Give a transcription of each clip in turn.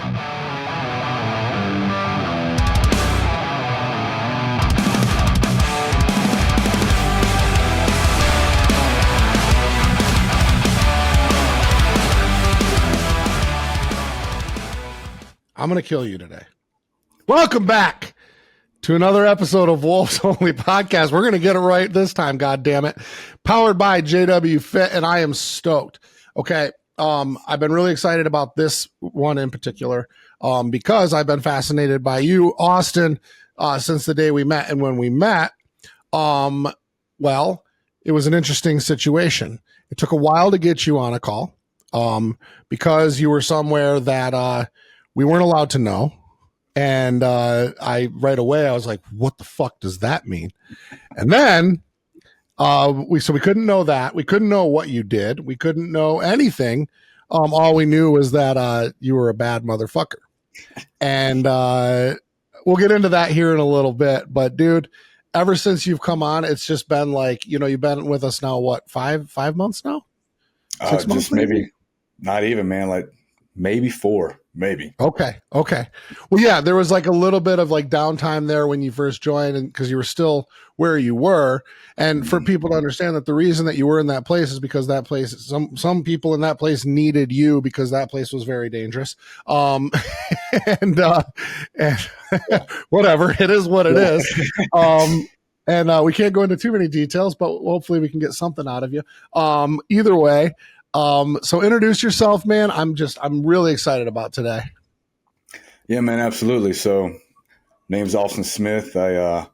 I'm going to kill you today. Welcome back to another episode of Wolves Only Podcast. We're going to get it right this time, God damn it. Powered by JWFIT, and I am stoked. Okay, I've been really excited about this one in particular because I've been fascinated by you, Austin, since the day we met. And when we met, well, it was an interesting situation. It took a while to get you on a call because you were somewhere that we weren't allowed to know. And I right away, I was like, what the fuck does that mean? And then we couldn't know that. We couldn't know what you did. We couldn't know anything. All we knew was that you were a bad motherfucker. And we'll get into that here in a little bit. But dude, ever since you've come on, it's just been like, you've been with us now, what, five months now? 6 months? Just maybe not even, man, like maybe 4. Maybe. Okay. Well, yeah, there was like a little bit of like downtime there when you first joined, and because you were still where you were. And for people to understand that the reason that you were in that place is because that place, some people in that place needed you because that place was very dangerous. And whatever, it is what it is. And we can't go into too many details, but hopefully we can get something out of you. Either way. So introduce yourself, man. I'm really excited about today. Yeah, man, absolutely. So name's Austin Smith. Well,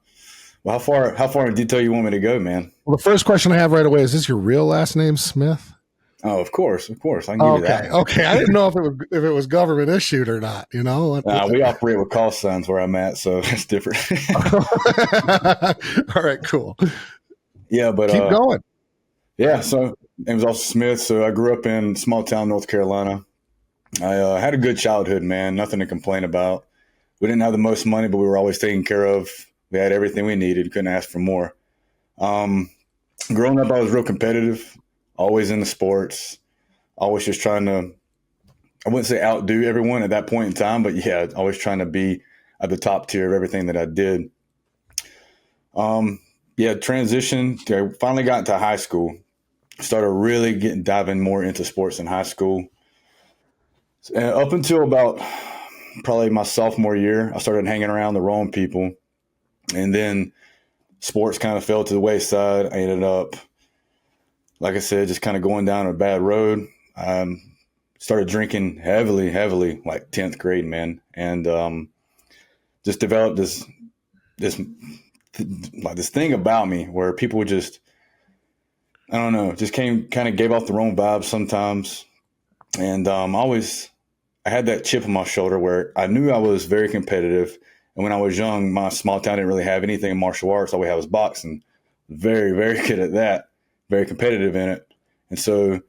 how far in detail you want me to go, man? Well, the first question I have right away, is this your real last name, Smith? Oh, of course. I can give you that. Okay. I didn't know if it was government issued or not, We operate with call signs where I'm at, so it's different. All right, cool. Yeah, but keep going. Yeah, so name's Austin Smith. So I grew up in small town North Carolina. I had a good childhood, man. Nothing to complain about. We didn't have the most money, but we were always taken care of. We had everything we needed. Couldn't ask for more. Growing up, I was real competitive, always into sports, always just trying to, I wouldn't say outdo everyone at that point in time, but yeah, always trying to be at the top tier of everything that I did. Transition. I finally got into high school. Started really diving more into sports in high school. And up until about probably my sophomore year, I started hanging around the wrong people. And then sports kind of fell to the wayside. I ended up, like I said, just kind of going down a bad road. Started drinking heavily, like 10th grade, man. And just developed this thing about me where people would just, I don't know, just kind of gave off the wrong vibes sometimes. And I had that chip on my shoulder where I knew I was very competitive. And when I was young, my small town didn't really have anything in martial arts. All we had was boxing. Very, very good at that. Very competitive in it. And so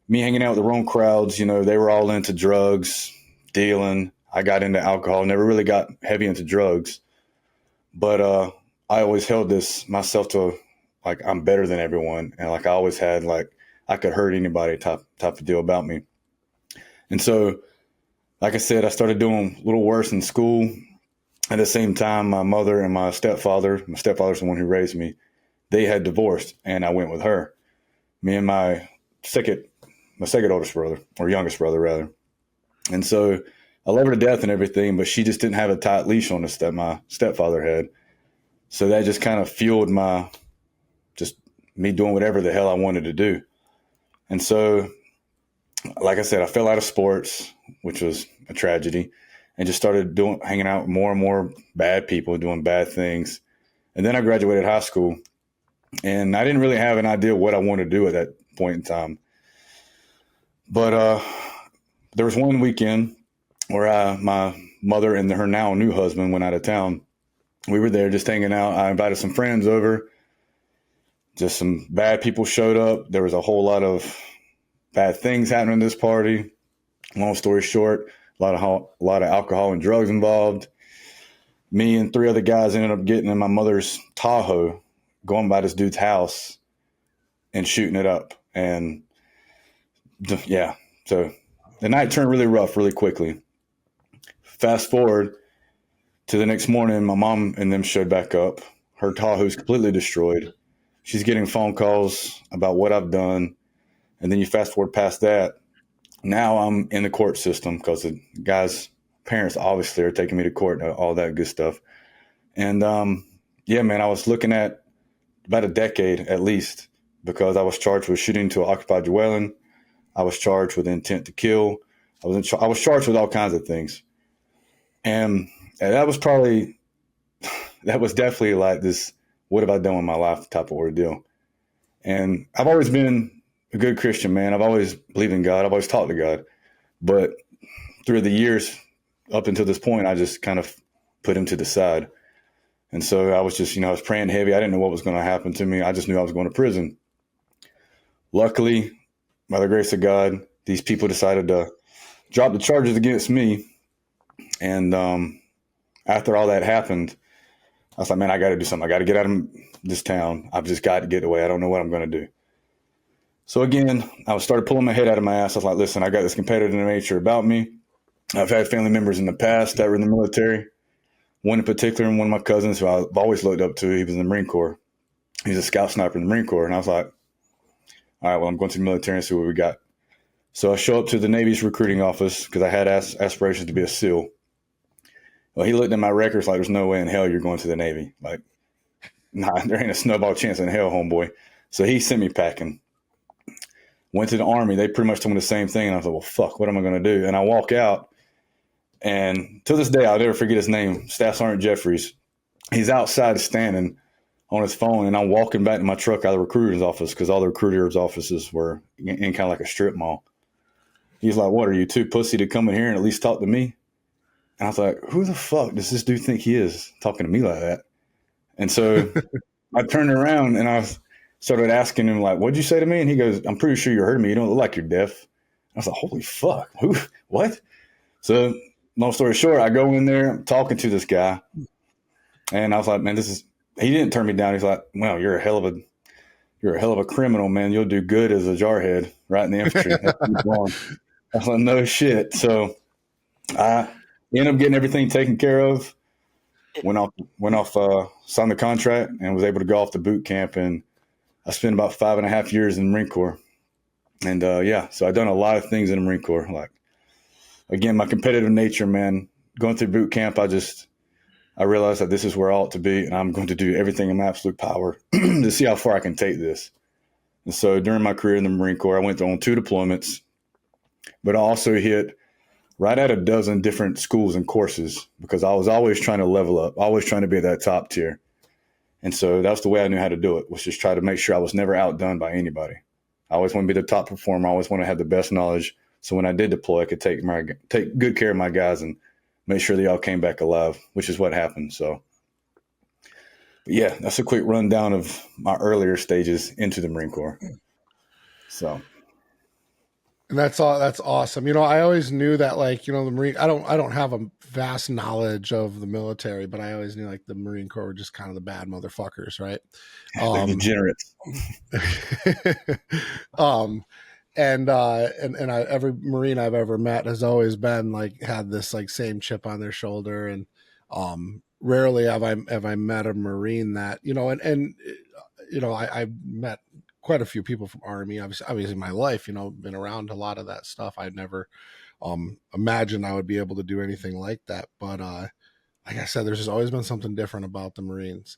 me hanging out with the wrong crowds, they were all into drugs, dealing. I got into alcohol, never really got heavy into drugs. But I always held myself to like I'm better than everyone, and like I always had like I could hurt anybody type of deal about me. And so, like I said, I started doing a little worse in school. At the same time, my mother and my stepfather's the one who raised me, they had divorced, and I went with her. Me and my second oldest brother, or youngest brother rather. And so I love her to death and everything, but she just didn't have a tight leash on us that my stepfather had. So that just kind of fueled me doing whatever the hell I wanted to do. And so, like I said, I fell out of sports, which was a tragedy, and just started hanging out with more and more bad people, doing bad things. And then I graduated high school, and I didn't really have an idea what I wanted to do at that point in time. But there was one weekend where my mother and her now new husband went out of town. We were there just hanging out. I invited some friends over. Just some bad people showed up. There was a whole lot of bad things happening at this party. Long story short, a lot of alcohol and drugs involved. Me and 3 other guys ended up getting in my mother's Tahoe, going by this dude's house and shooting it up. And yeah, so the night turned really rough really quickly. Fast forward to the next morning, my mom and them showed back up. Her Tahoe's completely destroyed. She's getting phone calls about what I've done. And then you fast forward past that. Now I'm in the court system because the guy's parents obviously are taking me to court and all that good stuff. And yeah, man, I was looking at about a decade at least because I was charged with shooting into an occupied dwelling. I was charged with intent to kill. I was charged with all kinds of things. And that was definitely like this, what have I done with my life type of ordeal. And I've always been a good Christian, man. I've always believed in God. I've always talked to God. But through the years up until this point, I just kind of put him to the side. And so I was just, I was praying heavy. I didn't know what was going to happen to me. I just knew I was going to prison. Luckily, by the grace of God, these people decided to drop the charges against me. And after all that happened, I was like, man, I got to do something. I got to get out of this town. I've just got to get away. I don't know what I'm going to do. So again, I started pulling my head out of my ass. I was like, listen, I got this competitive nature about me. I've had family members in the past that were in the military. One in particular, and one of my cousins who I've always looked up to, he was in the Marine Corps. He's a scout sniper in the Marine Corps. And I was like, all right, well, I'm going to the military and see what we got. So I show up to the Navy's recruiting office because I had aspirations to be a SEAL. Well, he looked at my records like, there's no way in hell you're going to the Navy. Like, nah, there ain't a snowball chance in hell, homeboy. So he sent me packing. Went to the Army. They pretty much told me the same thing. And I was like, well, fuck, what am I going to do? And I walk out. And to this day, I'll never forget his name, Staff Sergeant Jeffries. He's outside standing on his phone. And I'm walking back to my truck out of the recruiter's office because all the recruiter's offices were in kind of like a strip mall. He's like, what, are you too pussy to come in here and at least talk to me? And I was like, who the fuck does this dude think he is talking to me like that? And so I turned around and I started asking him, like, what'd you say to me? And he goes, I'm pretty sure you heard me. You don't look like you're deaf. I was like, holy fuck. Who? What? So long story short, I go in there, I'm talking to this guy. And I was like, man, he didn't turn me down. He's like, well, you're a hell of a criminal, man. You'll do good as a jarhead right in the infantry. I was like, no shit. So I ended up getting everything taken care of. Went off, signed the contract, and was able to go off to boot camp. And I spent about 5.5 years in the Marine Corps. And yeah, so I've done a lot of things in the Marine Corps. Like, again, my competitive nature, man. Going through boot camp, I realized that this is where I ought to be, and I'm going to do everything in my absolute power to see how far I can take this. And so during my career in the Marine Corps, I went on 2 deployments, but I also hit right at a dozen different schools and courses because I was always trying to level up, always trying to be at that top tier. And so that's the way I knew how to do it, was just try to make sure I was never outdone by anybody. I always want to be the top performer. I always want to have the best knowledge. So when I did deploy, I could take good care of my guys and make sure they all came back alive, which is what happened. So, but yeah, that's a quick rundown of my earlier stages into the Marine Corps. So. And that's all. That's awesome. I always knew that, like, the Marine. I don't have a vast knowledge of the military, but I always knew like the Marine Corps were just kind of the bad motherfuckers, right? They're degenerates. And every Marine I've ever met has always been like had this like same chip on their shoulder, and rarely have I met a Marine that I met quite a few people from Army, obviously in my life, been around a lot of that stuff. I'd never imagined I would be able to do anything like that. But like I said, there's just always been something different about the Marines.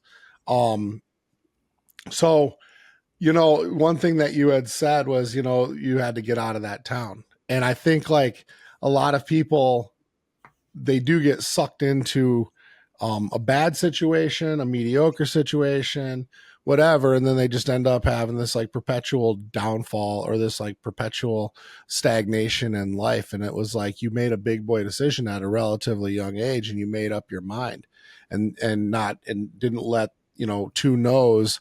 So, one thing that you had said was, you had to get out of that town. And I think like a lot of people, they do get sucked into a bad situation, a mediocre situation, whatever, and then they just end up having this like perpetual downfall or this like perpetual stagnation in life. And it was like you made a big boy decision at a relatively young age, and you made up your mind, and didn't let 2 no's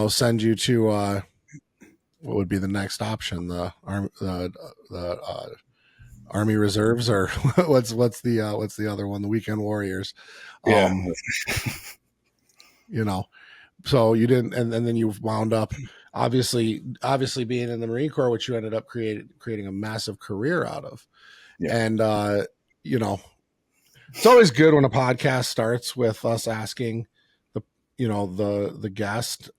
send you to what would be the next option, the Army Reserves, or what's the other one, the Weekend Warriors. Yeah. So you didn't, and then you wound up obviously being in the Marine Corps, which you ended up creating a massive career out of. Yeah. And It's always good when a podcast starts with us asking the, the guest,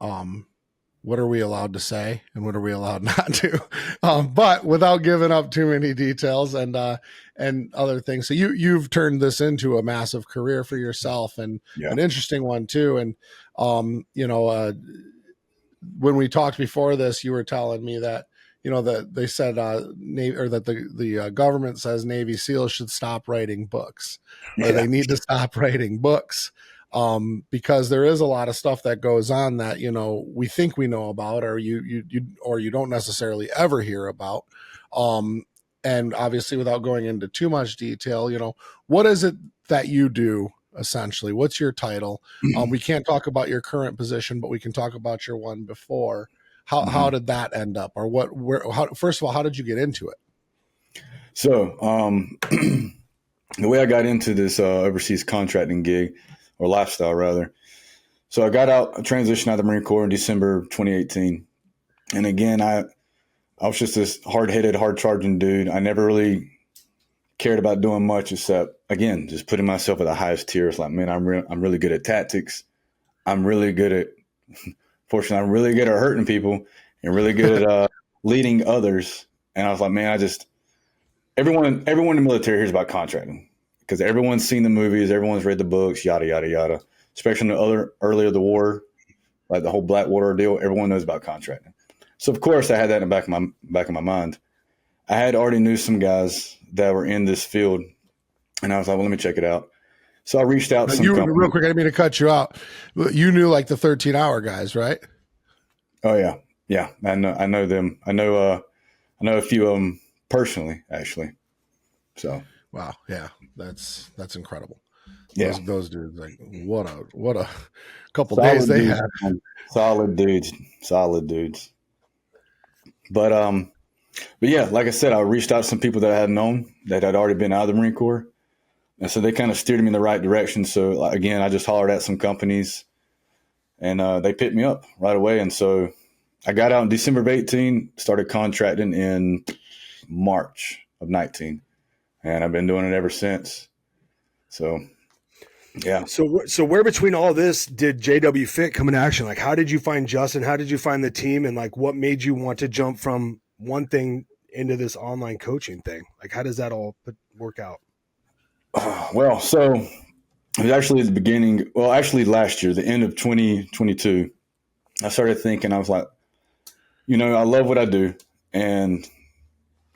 what are we allowed to say and what are we allowed not to, but without giving up too many details and other things. So you've turned this into a massive career for yourself, and Yeah. an interesting one too. And when we talked before this, you were telling me that that they said Navy, or that the government says Navy SEALs should stop writing books, or they need to stop writing books, because there is a lot of stuff that goes on that we think we know about, or you don't necessarily ever hear about. And obviously, without going into too much detail, what is it that you do essentially? What's your title? We can't talk about your current position, but we can talk about your one before. How did that end up, or first of all, how did you get into it? So the way I got into this overseas contracting gig, or lifestyle rather. So I transitioned out of the Marine Corps in December 2018. And again, I was just this hard-headed, hard-charging dude. I never really cared about doing much except, again, just putting myself at the highest tier. It's like, man, I'm really good at tactics. I'm really good at hurting people, and really good at leading others. And I was like, man, everyone in the military hears about contracting because everyone's seen the movies, everyone's read the books, yada, yada, yada. Especially in the earlier the war, like the whole Blackwater deal, everyone knows about contracting. So of course I had that in the back of my mind. I had already knew some guys that were in this field, and I was like, well, let me check it out. So I reached out to some companies. Real quick, I didn't mean to cut you out. You knew like the 13-hour guys, right? Oh yeah. Yeah. I know them. I know a few of them personally, actually. So. Wow. Yeah. That's incredible. Yeah. Those dudes, like, what a couple solid days they dudes, had. Solid dudes. But yeah, like I said, I reached out to some people that I had known that had already been out of the Marine Corps. And so they kind of steered me in the right direction. So again, I just hollered at some companies, and they picked me up right away. And so I got out in December of 18, started contracting in March of 19, and I've been doing it ever since. So, yeah. So where between all this did JWFIT come into action? Like, how did you find Justin? How did you find the team? And like, what made you want to jump from one thing into this online coaching thing? Like, how does that all work out? Well, so it was actually at the beginning. Well, actually last year, the end of 2022, I started thinking, I was like, I love what I do, and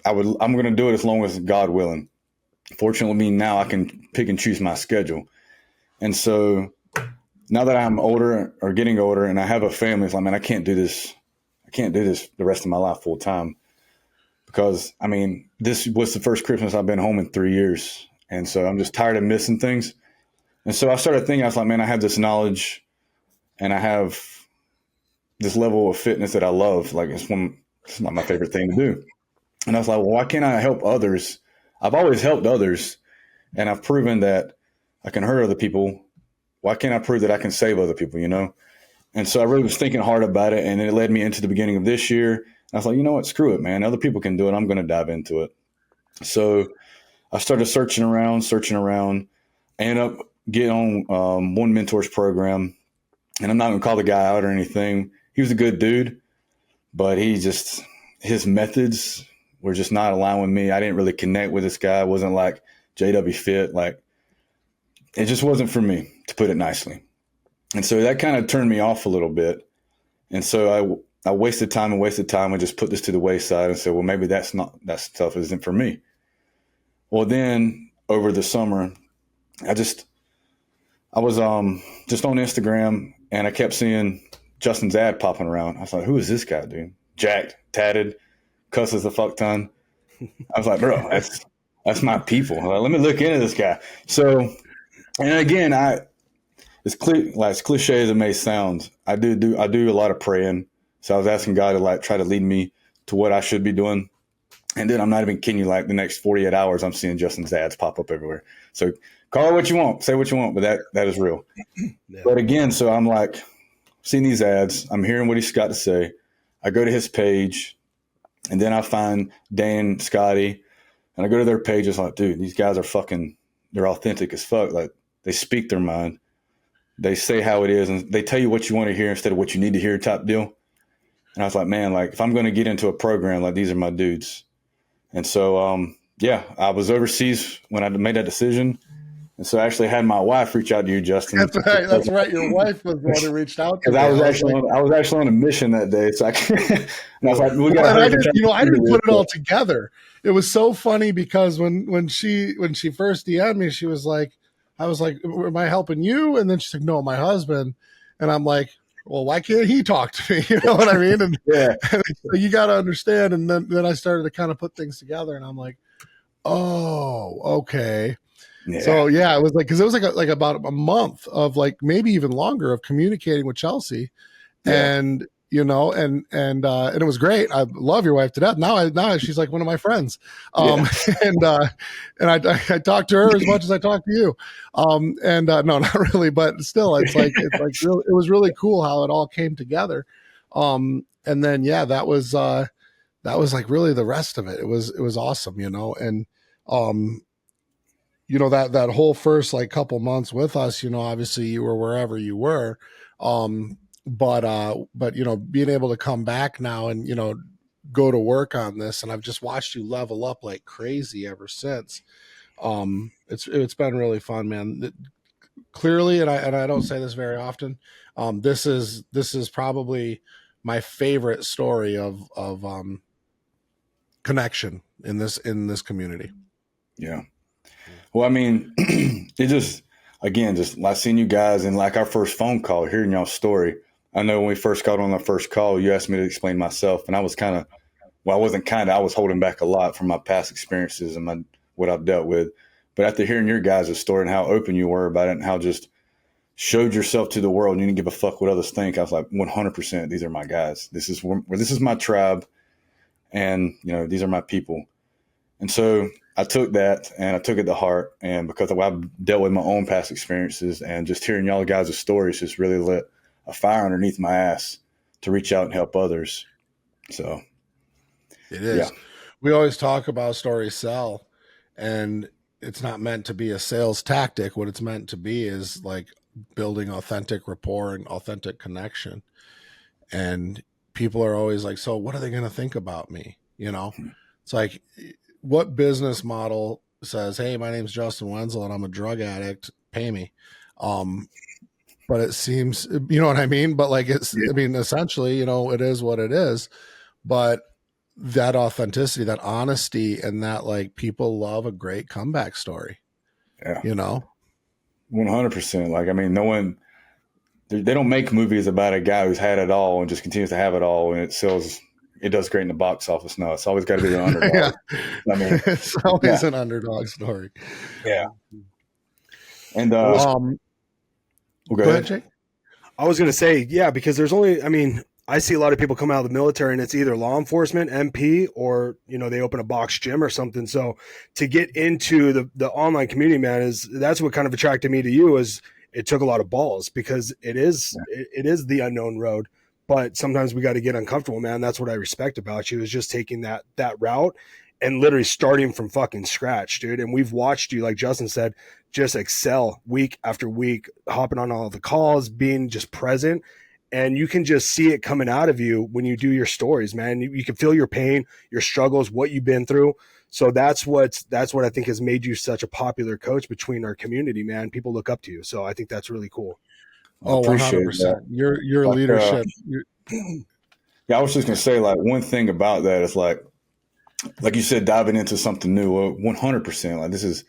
I'm going to do it as long as God willing. Fortunately, now I can pick and choose my schedule. And so now that I'm older or getting older and I have a family, it's like, man, I can't do this the rest of my life full time, because this was the first Christmas I've been home in 3 years. And so I'm just tired of missing things. And so I started thinking, I was like, man, I have this knowledge and I have this level of fitness that I love. Like, it's not my favorite thing to do. And I was like, well, why can't I help others? I've always helped others, and I've proven that I can hurt other people. Why can't I prove that I can save other people, And so I really was thinking hard about it, and it led me into the beginning of this year. And I was like, you know what? Screw it, man. Other people can do it. I'm going to dive into it. So I started searching around. I ended up getting on one mentor's program, and I'm not going to call the guy out or anything. He was a good dude, but his methods were just not aligned with me. I didn't really connect with this guy. It wasn't like JWFIT. Like, it just wasn't for me, to put it nicely. And so that kind of turned me off a little bit. And so I wasted time and just put this to the wayside and said, well, maybe that stuff isn't for me. Well, then over the summer, I was just on Instagram, and I kept seeing Justin's ad popping around. I was like, who is this guy, dude? Jacked, tatted, cusses a fuck ton. I was like, bro, that's my people. Like, let me look into this guy. So, and again, as cliche as it may sound, I do a lot of praying. So I was asking God to like try to lead me to what I should be doing. And then I'm not even kidding you, like the next 48 hours, I'm seeing Justin's ads pop up everywhere. So call it what you want, say what you want, but that is real. Yeah. But again, so I'm like seeing these ads, I'm hearing what he's got to say. I go to his page, and then I find Dane, Scotty, and I go to their page. It's like, dude, these guys are fucking they're authentic as fuck. Like they speak their mind. They say how it is, and they tell you what you want to hear instead of what you need to hear type deal. And I was like, man, like if I'm going to get into a program, like these are my dudes. And so, yeah, I was overseas when I made that decision. And so I actually had my wife reach out to you, Justin. That's right. That's right. Your wife was the one who reached out to me. I was actually on a mission that day. So and I was like, we got I didn't put it all together. It was so funny because when she first DM'd me, she was like, I was like, am I helping you? And then she's like, no, my husband. And I'm like, well, why can't he talk to me? You know what I mean? And, yeah. and so you got to understand. And then I started to kind of put things together, and I'm like, oh, okay. Yeah. So yeah, it was like, cause it was like about a month of like, maybe even longer of communicating with Chelsea, and, you know, and it was great. I love your wife to death. Now she's like one of my friends. And I talk to her as much as I talk to you. No, not really, but still it was really cool how it all came together. And then, yeah, that was like really the rest of it. It was awesome, you know, and, you know, that whole first like couple months with us, you know, obviously you were wherever you were. But you know, being able to come back now and, you know, go to work on this, and I've just watched you level up like crazy ever since. It's been really fun, man. Clearly, and I don't say this very often, this is probably my favorite story of connection in this community. Yeah. Well, I mean, it just like seeing you guys and like our first phone call, hearing y'all's story. I know when we first got on our first call, you asked me to explain myself, and I was I was holding back a lot from my past experiences and what I've dealt with. But after hearing your guys' story and how open you were about it and how just showed yourself to the world, and you didn't give a fuck what others think, I was like, 100%, these are my guys. This is my tribe, and you know, these are my people. And so I took that and I took it to heart, and because I've dealt with my own past experiences, and just hearing y'all guys' stories just really lit a fire underneath my ass to reach out and help others. So it is. Yeah. We always talk about stories sell, and it's not meant to be a sales tactic. What it's meant to be is like building authentic rapport and authentic connection. And people are always like, so what are they going to think about me? You know, it's like, what business model says, hey, my name's Justin Wenzel and I'm a drug addict, pay me. But it seems, you know what I mean? But like, I mean, essentially, you know, it is what it is, but that authenticity, that honesty, and that like people love a great comeback story. Yeah. You know, 100%. Like, I mean, they don't make movies about a guy who's had it all and just continues to have it all, and it does great in the box office. No, it's always got to be the underdog. Yeah. I mean, it's always an underdog story. Yeah. And go ahead, Jake. I was going to say, yeah, because there's only, I mean, I see a lot of people come out of the military and it's either law enforcement, MP, or, you know, they open a box gym or something. So to get into the online community, man, that's what kind of attracted me to you. Is it took a lot of balls, because it is the unknown road. But sometimes we got to get uncomfortable, man. That's what I respect about you, is just taking that route and literally starting from fucking scratch, dude. And we've watched you, like Justin said, just excel week after week, hopping on all the calls, being just present. And you can just see it coming out of you when you do your stories, man. You can feel your pain, your struggles, what you've been through. So that's what I think has made you such a popular coach between our community, man. People look up to you. So I think that's really cool. Oh, 100%. Your like, leadership. Yeah, I was just going to say, like, one thing about that is like you said, diving into something new, 100%. Like,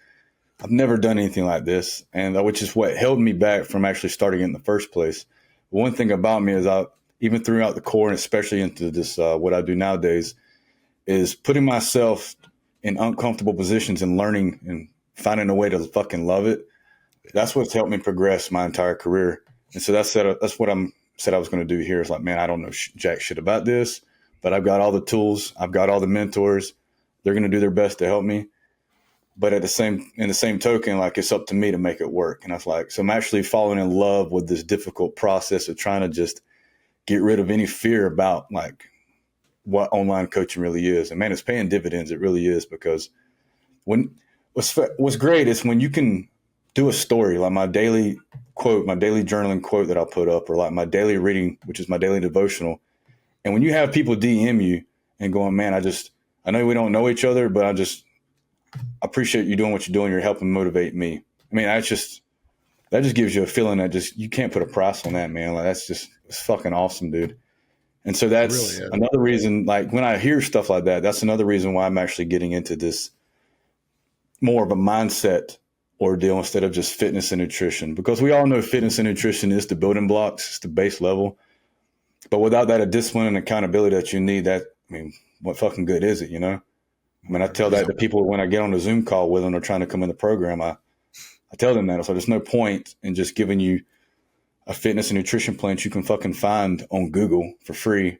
I've never done anything like this, and which is what held me back from actually starting it in the first place. One thing about me is even throughout the core, and especially into this, what I do nowadays, is putting myself in uncomfortable positions and learning and finding a way to fucking love it. That's what's helped me progress my entire career. And so that's what I said I was going to do here. Is like, man, I don't know jack shit about this, but I've got all the tools. I've got all the mentors. They're going to do their best to help me. But in the same token, like, it's up to me to make it work. And I was like, so I'm actually falling in love with this difficult process of trying to just get rid of any fear about like what online coaching really is. And man, it's paying dividends. It really is, because when what's great is when you can do a story, like my daily quote, my daily journaling quote that I'll put up, or like my daily reading, which is my daily devotional. And when you have people DM you and going, man, I know we don't know each other, but I appreciate you doing what you're doing. You're helping motivate me. I mean, that just gives you a feeling that you can't put a price on that, man. Like it's fucking awesome, dude. And so that's Really is. another reason, like when I hear stuff like that, that's another reason why I'm actually getting into this more of a mindset ordeal instead of just fitness and nutrition, because we all know fitness and nutrition is the building blocks, it's the base level. But without that, a discipline and accountability that you need, what fucking good is it, you know? I mean, I tell that to people when I get on a Zoom call with them or trying to come in the program. I tell them that. So there's no point in just giving you a fitness and nutrition plan that you can fucking find on Google for free.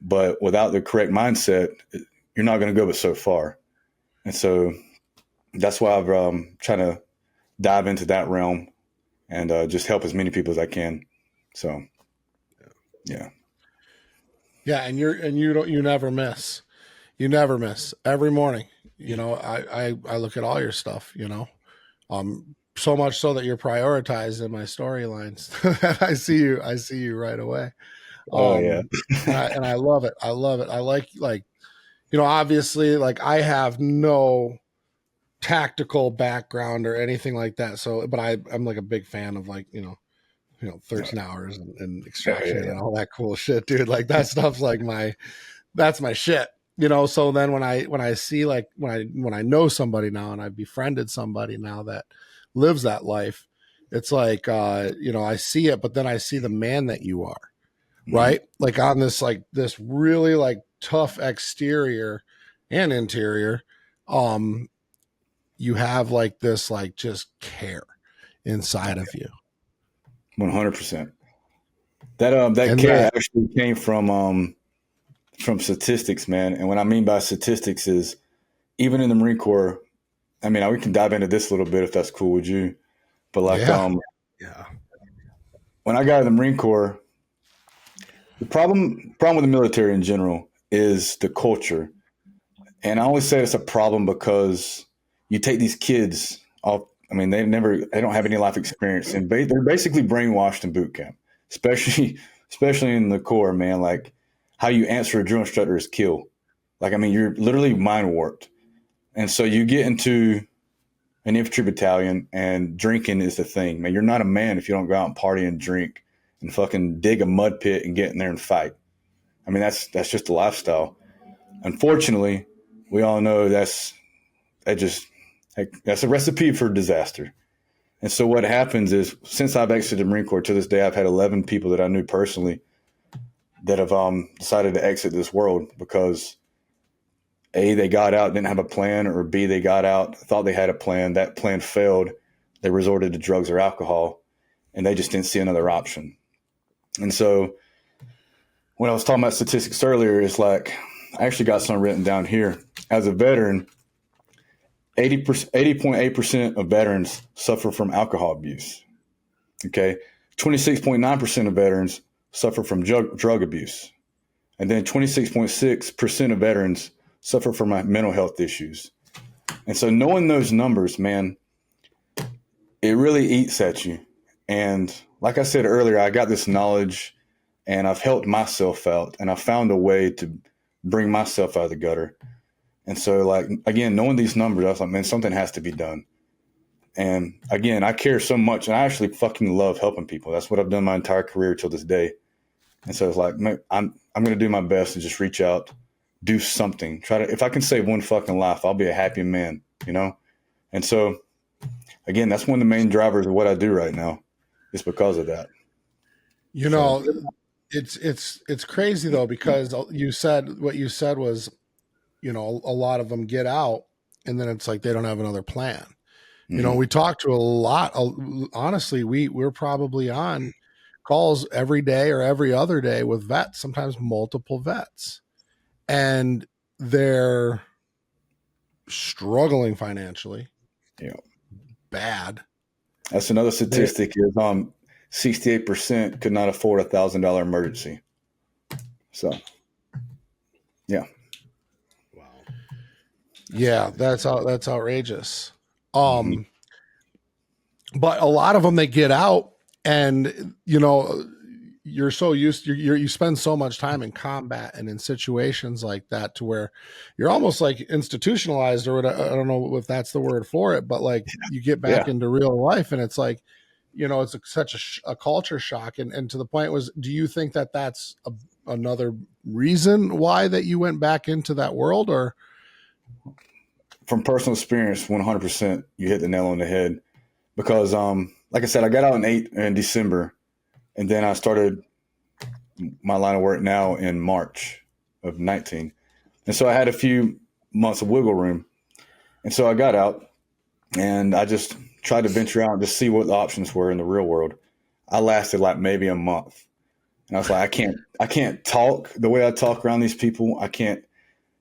But without the correct mindset, you're not going to go but so far. And so that's why I've trying to dive into that realm and just help as many people as I can. So, yeah. Yeah, and you never miss. You never miss every morning. You know, I look at all your stuff, you know. So much so that you're prioritized in my storylines. I see you right away. Oh yeah. And I love it. I love it. I like, you know, obviously, like I have no tactical background or anything like that. So, but I'm like a big fan of, like, you know, 13 hours and extraction and all that cool shit, dude. Like that stuff's like that's my shit, you know? So then when I see, like, when I know somebody now and I've befriended somebody now that lives that life, it's like, you know, I see it, but then I see the man that you are, right? Like on this really like tough exterior and interior, you have like this, like, just care inside of you. 100%. That And care that, actually came from statistics, man. And what I mean by statistics is even in the Marine Corps. I mean, we can dive into this a little bit if that's cool with you. But like, yeah, Yeah. when I got in the Marine Corps, the problem with the military in general is the culture. And I always say it's a problem because you take these kids off. I mean, they don't have any life experience, and they're basically brainwashed in boot camp, especially in the Corps, man. Like how you answer a drill instructor is kill. Like, I mean, you're literally mind warped. And so you get into an infantry battalion and drinking is the thing, man. You're not a man if you don't go out and party and drink and fucking dig a mud pit and get in there and fight. I mean, that's just a lifestyle. Unfortunately, we all know that's a recipe for disaster. And so what happens is, since I've exited the Marine Corps to this day, I've had 11 people that I knew personally that have decided to exit this world because A, they got out, didn't have a plan, or B, they got out, thought they had a plan. That plan failed. They resorted to drugs or alcohol, and they just didn't see another option. And so when I was talking about statistics earlier, it's like, I actually got some written down here. As a veteran, 80.8% of veterans suffer from alcohol abuse. Okay. 26.9% of veterans suffer from drug abuse. And then 26.6% of veterans suffer from mental health issues. And so knowing those numbers, man, it really eats at you. And like I said earlier, I got this knowledge and I've helped myself out and I found a way to bring myself out of the gutter. And so, like, again, knowing these numbers, I was like, man, something has to be done. And again, I care so much and I actually fucking love helping people. That's what I've done my entire career till this day. And so it's like, man, I'm going to do my best to just reach out, do something, if I can save one fucking life, I'll be a happy man, you know? And so again, that's one of the main drivers of what I do right now. It's because of that. you know, it's crazy though, because what you said was, you know, a lot of them get out and then it's like they don't have another plan. Mm-hmm. You know, we talk to a lot. Honestly, we're probably on calls every day or every other day with vets, sometimes multiple vets, and they're struggling financially. Yeah. Bad. That's another statistic is 68% could not afford $1,000 emergency. So, yeah. Wow. Yeah, that's outrageous. Mm-hmm. But a lot of them, they get out, and you're so used you spend so much time in combat and in situations like that to where you're almost like institutionalized, or I don't know if that's the word for it, but like you get back Yeah. into real life, and it's like, it's such a culture shock. And to the point was, do you think that that's another reason why that you went back into that world? Or From personal experience, 100%, you hit the nail on the head. Because, like I said, I got out in December, and then I started my line of work now in March of 19. And so I had a few months of wiggle room. And so I got out, and I just tried to venture out and just see what the options were in the real world. I lasted like maybe a month. And I was like, I can't talk the way I talk around these people. I can't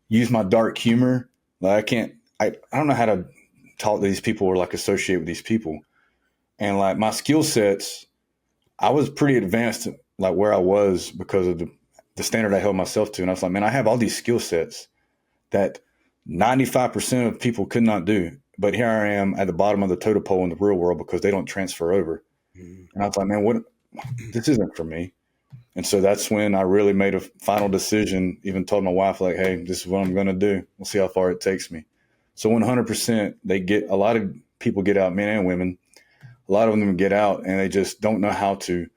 use my dark humor. Like I don't know how to talk to these people or like associate with these people. And like my skill sets, I was pretty advanced like where I was because of the standard I held myself to. And I was like, man, I have all these skill sets that 95% of people could not do. But here I am at the bottom of the totem pole in the real world because they don't transfer over. And I was like, man, this isn't for me. And so that's when I really made a final decision, even told my wife, like, hey, this is what I'm going to do. We'll see how far it takes me. So 100%, a lot of people get out, men and women. A lot of them get out and they just don't know how to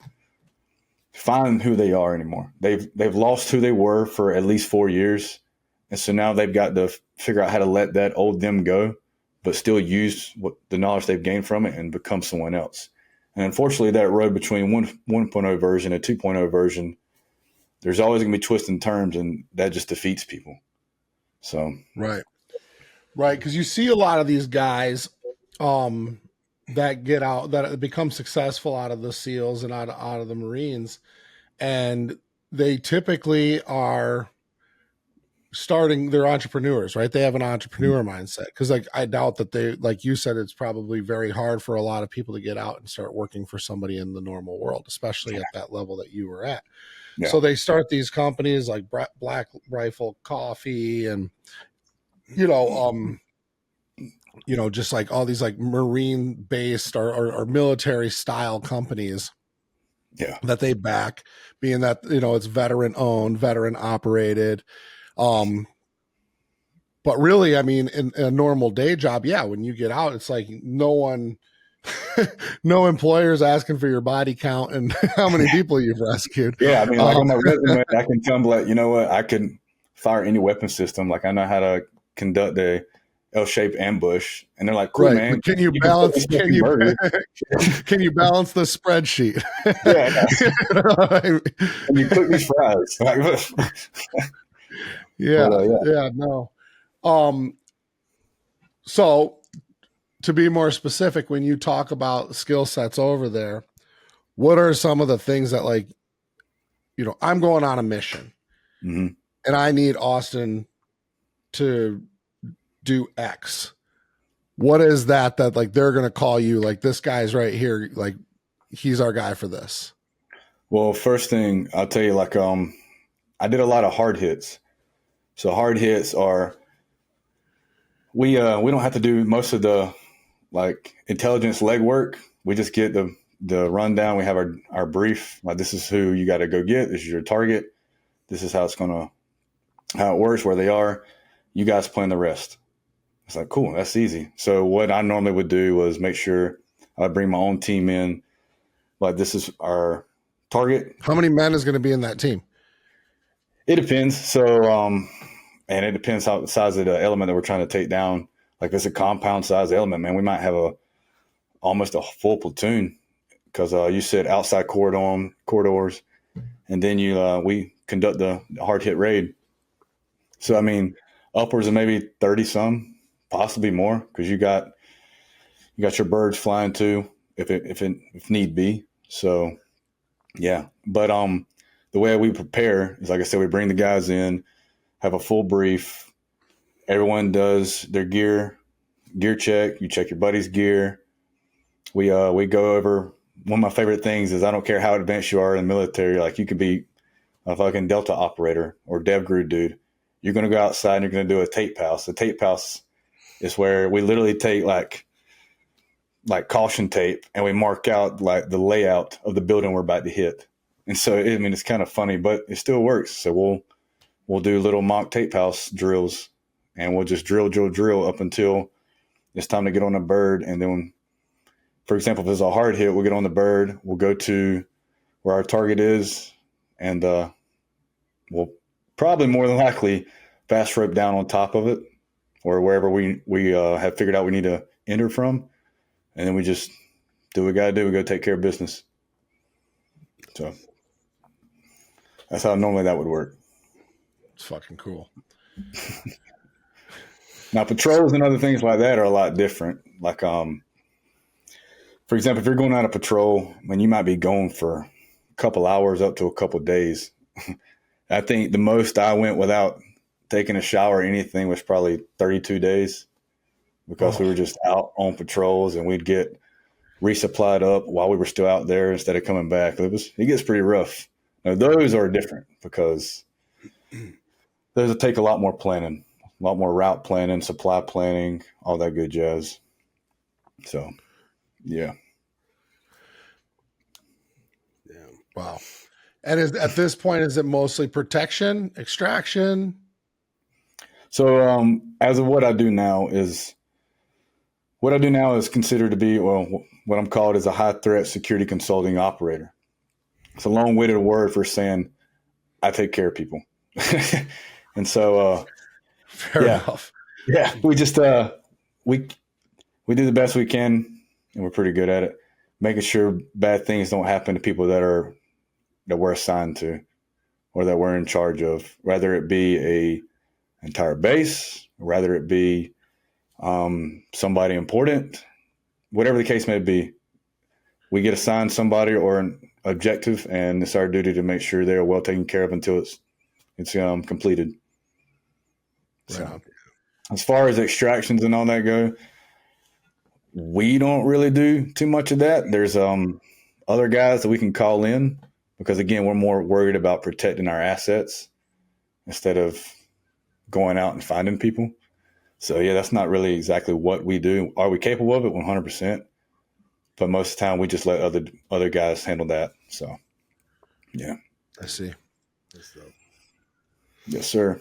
find who they are anymore. They've lost who they were for at least 4 years. And so now they've got to figure out how to let that old them go, but still use the knowledge they've gained from it and become someone else. And unfortunately, that road between 1.0 version and 2.0 version, there's always going to be twists and turns, and that just defeats people. So right, because you see a lot of these guys that get out, that become successful out of the SEALs and out of the Marines, and they typically are they're entrepreneurs, right? They have an entrepreneur mindset, because like I doubt that they, like you said, it's probably very hard for a lot of people to get out and start working for somebody in the normal world, especially at that level that you were at. Yeah. So they start these companies like Black Rifle Coffee and just like all these like Marine based or military style companies that they back, being that it's veteran owned, veteran operated. But really, I mean, in a normal day job, when you get out, it's like no employer's asking for your body count and how many people you've rescued. Yeah, I mean, like on my resume, I can tell them, like, you know what, I can fire any weapon system. Like I know how to conduct a L-shaped ambush, and they're like, "Cool, right, man. Can you balance? Can you balance the spreadsheet?" Yeah. And you cook these fries. No. So to be more specific, when you talk about skill sets over there, what are some of the things that, like, I'm going on a mission, and I need Austin to do X. What is that like they're going to call you, like, this guy's right here, like he's our guy for this? Well, first thing I'll tell you, like, I did a lot of hard hits. So hard hits are, we don't have to do most of the like intelligence legwork. We just get the rundown. We have our brief. Like, this is who you got to go get. This is your target. This is how it works, where they are. You guys plan the rest. It's like, cool, that's easy. So what I normally would do was make sure I bring my own team in. Like, this is our target. How many men is going to be in that team? It depends. So, and it depends how the size of the element that we're trying to take down. Like, if it's a compound size element, man, we might have almost a full platoon, because you said outside corridors, and then we conduct the hard hit raid. So, I mean, upwards of maybe 30 some. Possibly more, because you got your birds flying too, if need be. So yeah, but the way we prepare is, like I said, we bring the guys in, have a full brief. Everyone does their gear check. You check your buddy's gear. We go over. One of my favorite things is, I don't care how advanced you are in the military. Like, you could be a fucking Delta operator or DevGru dude. You're going to go outside and you're going to do a tape house. The tape house is where we literally take like caution tape and we mark out like the layout of the building we're about to hit. And so, I mean, it's kind of funny, but it still works. So we'll do little mock tape house drills, and we'll just drill up until it's time to get on a bird. And then, for example, if it's a hard hit, we'll get on the bird. We'll go to where our target is, and we'll probably more than likely fast rope down on top of it or wherever we have figured out we need to enter from. And then we just do what we got to do. We go take care of business. So that's how normally that would work. It's fucking cool. Now, patrols and other things like that are a lot different. Like, for example, if you're going out of patrol, I mean, you might be going for a couple hours up to a couple days. I think the most I went without taking a shower or anything was probably 32 days because we were just out on patrols, and we'd get resupplied up while we were still out there instead of coming back. It gets pretty rough. Now, those are different because those take a lot more planning, a lot more route planning, supply planning, all that good jazz. So, yeah. Wow. And at this point, is it mostly protection, extraction? So, as of what I do now is considered to be, well, what I'm called is a high threat security consulting operator. It's a long-winded word for saying I take care of people. And so, Fair enough. Yeah, we just we do the best we can, and we're pretty good at it, making sure bad things don't happen to people that we're assigned to or that we're in charge of, whether it be a entire base, whether it be somebody important, whatever the case may be. We get assigned somebody or an objective, and it's our duty to make sure they're well taken care of until it's completed. Right. So, as far as extractions and all that go, we don't really do too much of that. There's other guys that we can call in because, again, we're more worried about protecting our assets instead of going out and finding people. So, yeah, that's not really exactly what we do. Are we capable of it? 100%. But most of the time, we just let other guys handle that. So, yeah. I see. Yes, sir.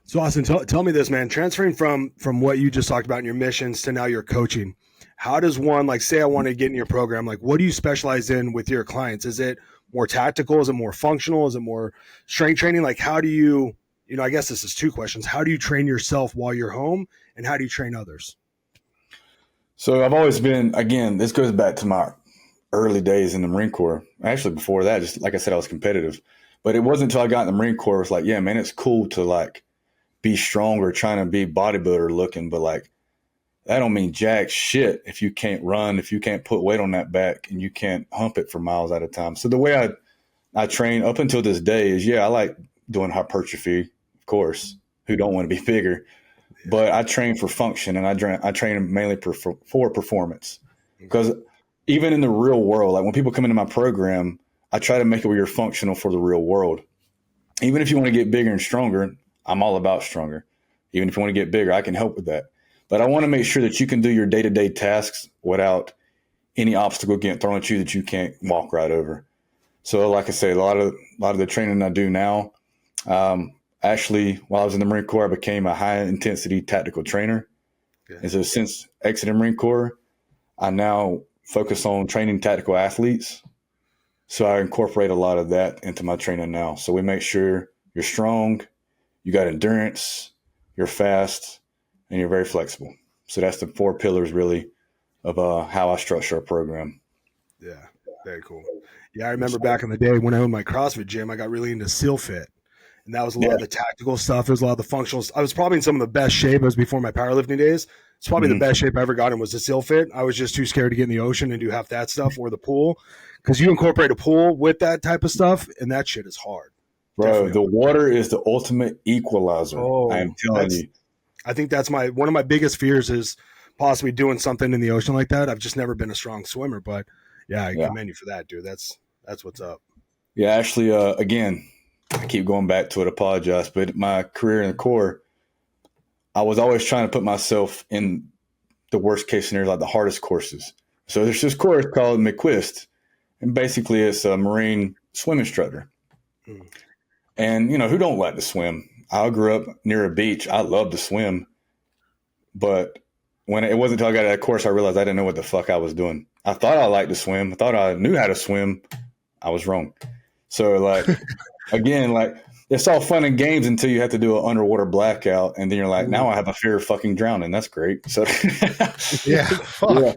So, Austin, tell me this, man. Transferring from what you just talked about in your missions to now your coaching, how does one, like, say I want to get in your program, like, what do you specialize in with your clients? Is it more tactical? Is it more functional? Is it more strength training? Like, how do you, I guess this is two questions. How do you train yourself while you're home, and how do you train others? So I've always been, again, this goes back to my early days in the Marine Corps. Actually, before that, just like I said, I was competitive. But it wasn't until I got in the Marine Corps, it was like, yeah, man, it's cool to, like, be stronger, trying to be bodybuilder looking, but, like, that don't mean jack shit if you can't run, if you can't put weight on that back, and you can't hump it for miles at a time. So the way I train up until this day is, yeah, I like doing hypertrophy, of course. Who don't want to be bigger? But I train for function, and I train mainly for performance. Because even in the real world, like when people come into my program, I try to make it where you're functional for the real world. Even if you want to get bigger and stronger, I'm all about stronger. Even if you want to get bigger, I can help with that. But I want to make sure that you can do your day-to-day tasks without any obstacle getting thrown at you that you can't walk right over. So like I say, a lot of the training I do now, actually, while I was in the Marine Corps, I became a high-intensity tactical trainer. Okay. And so since exiting the Marine Corps, I now focus on training tactical athletes. So I incorporate a lot of that into my training now. So we make sure you're strong, you got endurance, you're fast, and you're very flexible. So that's the 4 pillars, really, of how I structure a program. Yeah, very cool. Yeah, I remember back in the day when I owned my CrossFit gym, I got really into SEALFIT. And that was a lot of the tactical stuff. There was a lot of the functional. I was probably in some of the best shape. It was before my powerlifting days. It's probably the best shape I ever got in was the SEALFIT. I was just too scared to get in the ocean and do half that stuff or the pool. Because you incorporate a pool with that type of stuff, and that shit is hard. Bro, Definitely. The water is the ultimate equalizer. Oh, I am telling you. I think that's one of my biggest fears is possibly doing something in the ocean like that. I've just never been a strong swimmer, but I commend you for that, dude. That's what's up. Yeah, actually, again, I keep going back to it. Apologize, but my career in the Corps, I was always trying to put myself in the worst case scenario, like the hardest courses. So there's this course called McQuist, and basically it's a Marine swim instructor. And, who don't like to swim? I grew up near a beach. I love to swim. But when it wasn't until I got to that course, I realized I didn't know what the fuck I was doing. I thought I liked to swim. I thought I knew how to swim. I was wrong. So, again, it's all fun and games until you have to do an underwater blackout. And then you're like, now I have a fear of fucking drowning. That's great. So, yeah. Fuck. Yeah.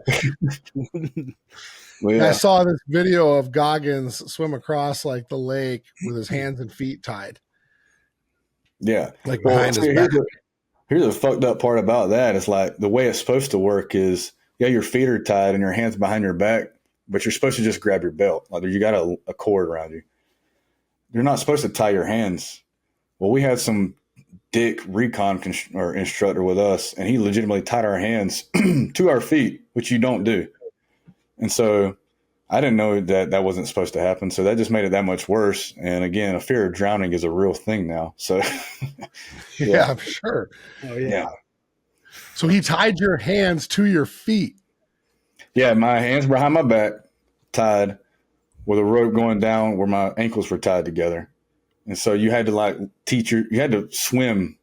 Well, yeah. I saw this video of Goggins swim across the lake with his hands and feet tied. Yeah. Behind his back. Here's the fucked up part about that. It's the way it's supposed to work is, your feet are tied and your hands behind your back, but you're supposed to just grab your belt. You got a cord around you. You're not supposed to tie your hands. Well, we had some dick recon instructor with us, and he legitimately tied our hands to our feet, which you don't do. And so I didn't know that wasn't supposed to happen. So that just made it that much worse. And again, a fear of drowning is a real thing now. So yeah, I'm sure. Oh yeah. So he tied your hands to your feet. Yeah, my hands behind my back, tied with a rope going down where my ankles were tied together. And so you had to you had to swim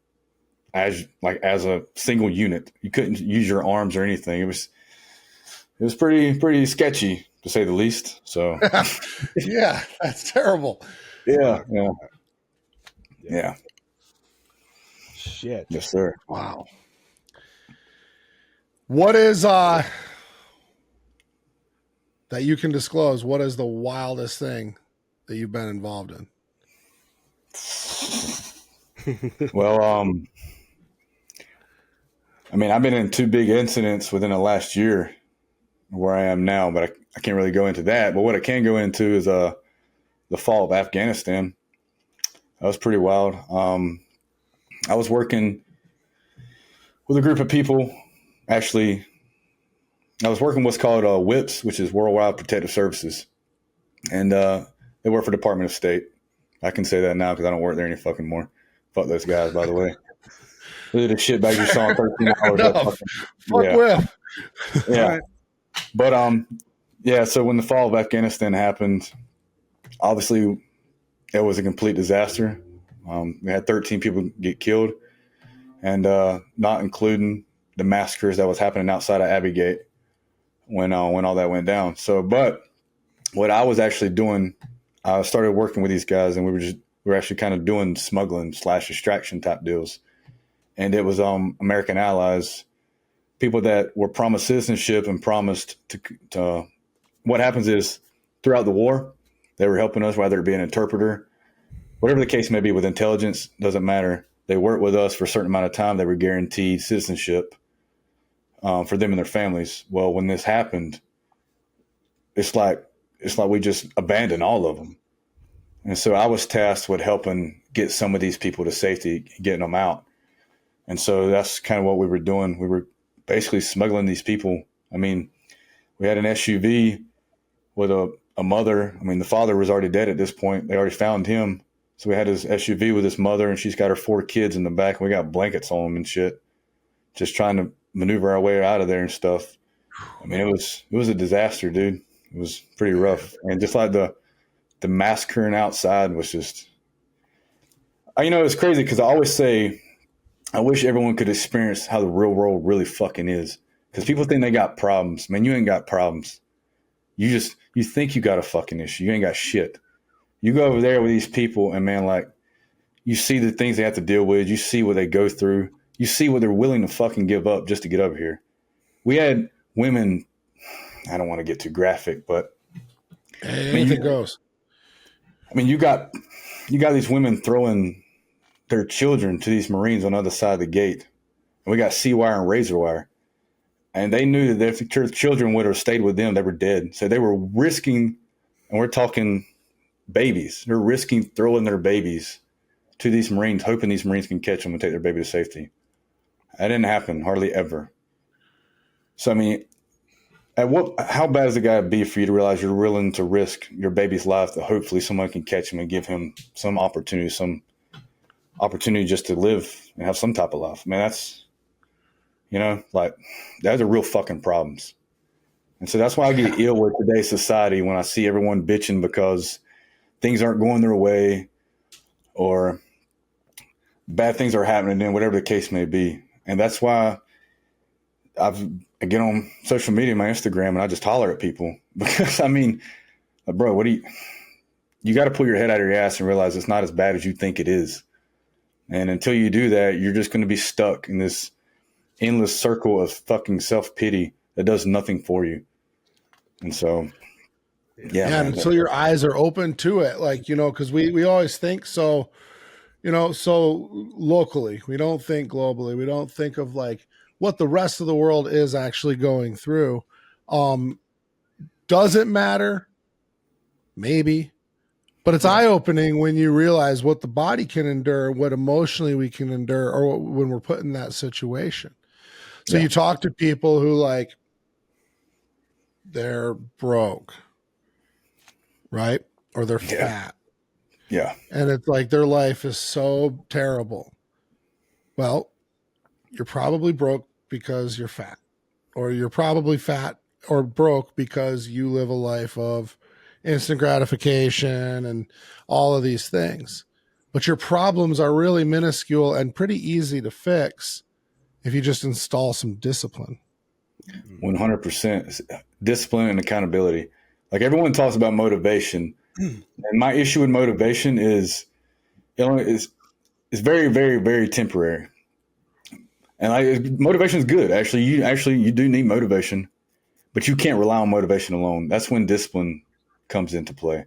as a single unit. You couldn't use your arms or anything. It was pretty sketchy, to say the least. So yeah, that's terrible. Yeah. Shit. Yes, sir. Wow. What is that you can disclose? What is the wildest thing that you've been involved in? Well, I've been in 2 big incidents within the last year where I am now, but I can't really go into that. But what I can go into is the fall of Afghanistan. That was pretty wild. I was working with a group of people. Actually, I was working what's called WIPS, which is Worldwide Protective Services. And they work for Department of State. I can say that now because I don't work there any fucking more. Fuck those guys, by the way. They're the shitbags you saw in 13 hours. Fuck with. Yeah. Right. But, so when the fall of Afghanistan happened, obviously it was a complete disaster. We had 13 people get killed, and not including the massacres that was happening outside of Abbey Gate when all that went down. So, but what I was actually doing, I started working with these guys, and we were actually kind of doing smuggling / extraction type deals. And it was American allies, people that were promised citizenship and promised to what happens is throughout the war, they were helping us, whether it be an interpreter, whatever the case may be with intelligence, doesn't matter. They worked with us for a certain amount of time. They were guaranteed citizenship for them and their families. Well, when this happened, it's like we just abandoned all of them. And so I was tasked with helping get some of these people to safety, getting them out. And so that's kind of what we were doing. We were basically smuggling these people. We had an SUV with a mother. The father was already dead at this point. They already found him. So we had his SUV with his mother, and she's got her 4 kids in the back. And we got blankets on them and shit, just trying to maneuver our way out of there and stuff. It was a disaster, dude. It was pretty rough. And just like the massacring outside was just, it's crazy because I always say, I wish everyone could experience how the real world really fucking is. Because people think they got problems. Man, you ain't got problems. You think you got a fucking issue. You ain't got shit. You go over there with these people and man, you see the things they have to deal with. You see what they go through. You see what they're willing to fucking give up just to get over here. We had women, I don't want to get too graphic, but anything goes. You got these women throwing their children to these Marines on the other side of the gate. And we got C-wire and razor wire. And they knew that if their children would have stayed with them, they were dead. So they were risking, and we're talking babies. They're risking throwing their babies to these Marines, hoping these Marines can catch them and take their baby to safety. That didn't happen, hardly ever. So, how bad is it got to be for you to realize you're willing to risk your baby's life that hopefully someone can catch him and give him some opportunity just to live and have some type of life? You know, like those are real fucking problems. And so that's why I get ill with today's society when I see everyone bitching because things aren't going their way or bad things are happening to them, whatever the case may be. And that's why I get on social media, my Instagram, and I just holler at people because, I mean, bro, you got to pull your head out of your ass and realize it's not as bad as you think it is. And until you do that, you're just going to be stuck in this endless circle of fucking self-pity that does nothing for you. And so, yeah, and until your eyes are open to it, like, you know, because we always think so, you know, so locally, we don't think globally. We don't think of like what the rest of the world is actually going through. Does it matter? Maybe. But it's eye-opening when you realize what the body can endure, what emotionally we can endure, or when we're put in that situation. So you talk to people who like, they're broke, right? Or they're fat. Yeah. And it's like their life is so terrible. Well, you're probably broke because you're fat, or you're probably fat or broke because you live a life of instant gratification and all of these things. But your problems are really minuscule and pretty easy to fix if you just install some discipline. 100% discipline and accountability. Like everyone talks about motivation, and my issue with motivation is very, very, very temporary. And motivation is good. Actually, you do need motivation, but you can't rely on motivation alone. That's when discipline comes into play.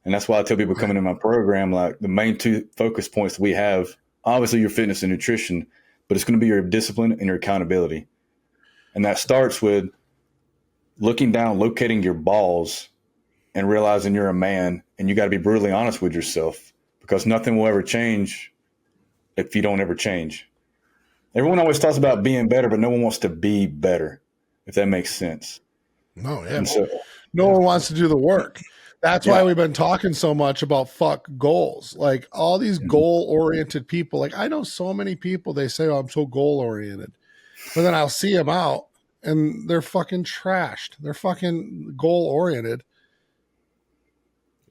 And that's why I tell people coming in my program, like the main two focus points we have, obviously your fitness and nutrition, but it's going to be your discipline and your accountability. And that starts with looking down, locating your balls, and realizing you're a man, and you got to be brutally honest with yourself, because nothing will ever change if you don't ever change. Everyone always talks about being better, but no one wants to be better, if that makes sense. No, yeah. So, no one wants to do the work. That's why we've been talking so much about fuck goals. Like all these goal-oriented people, like I know so many people, they say, oh, I'm so goal-oriented. But then I'll see them out and they're fucking trashed. They're fucking goal-oriented.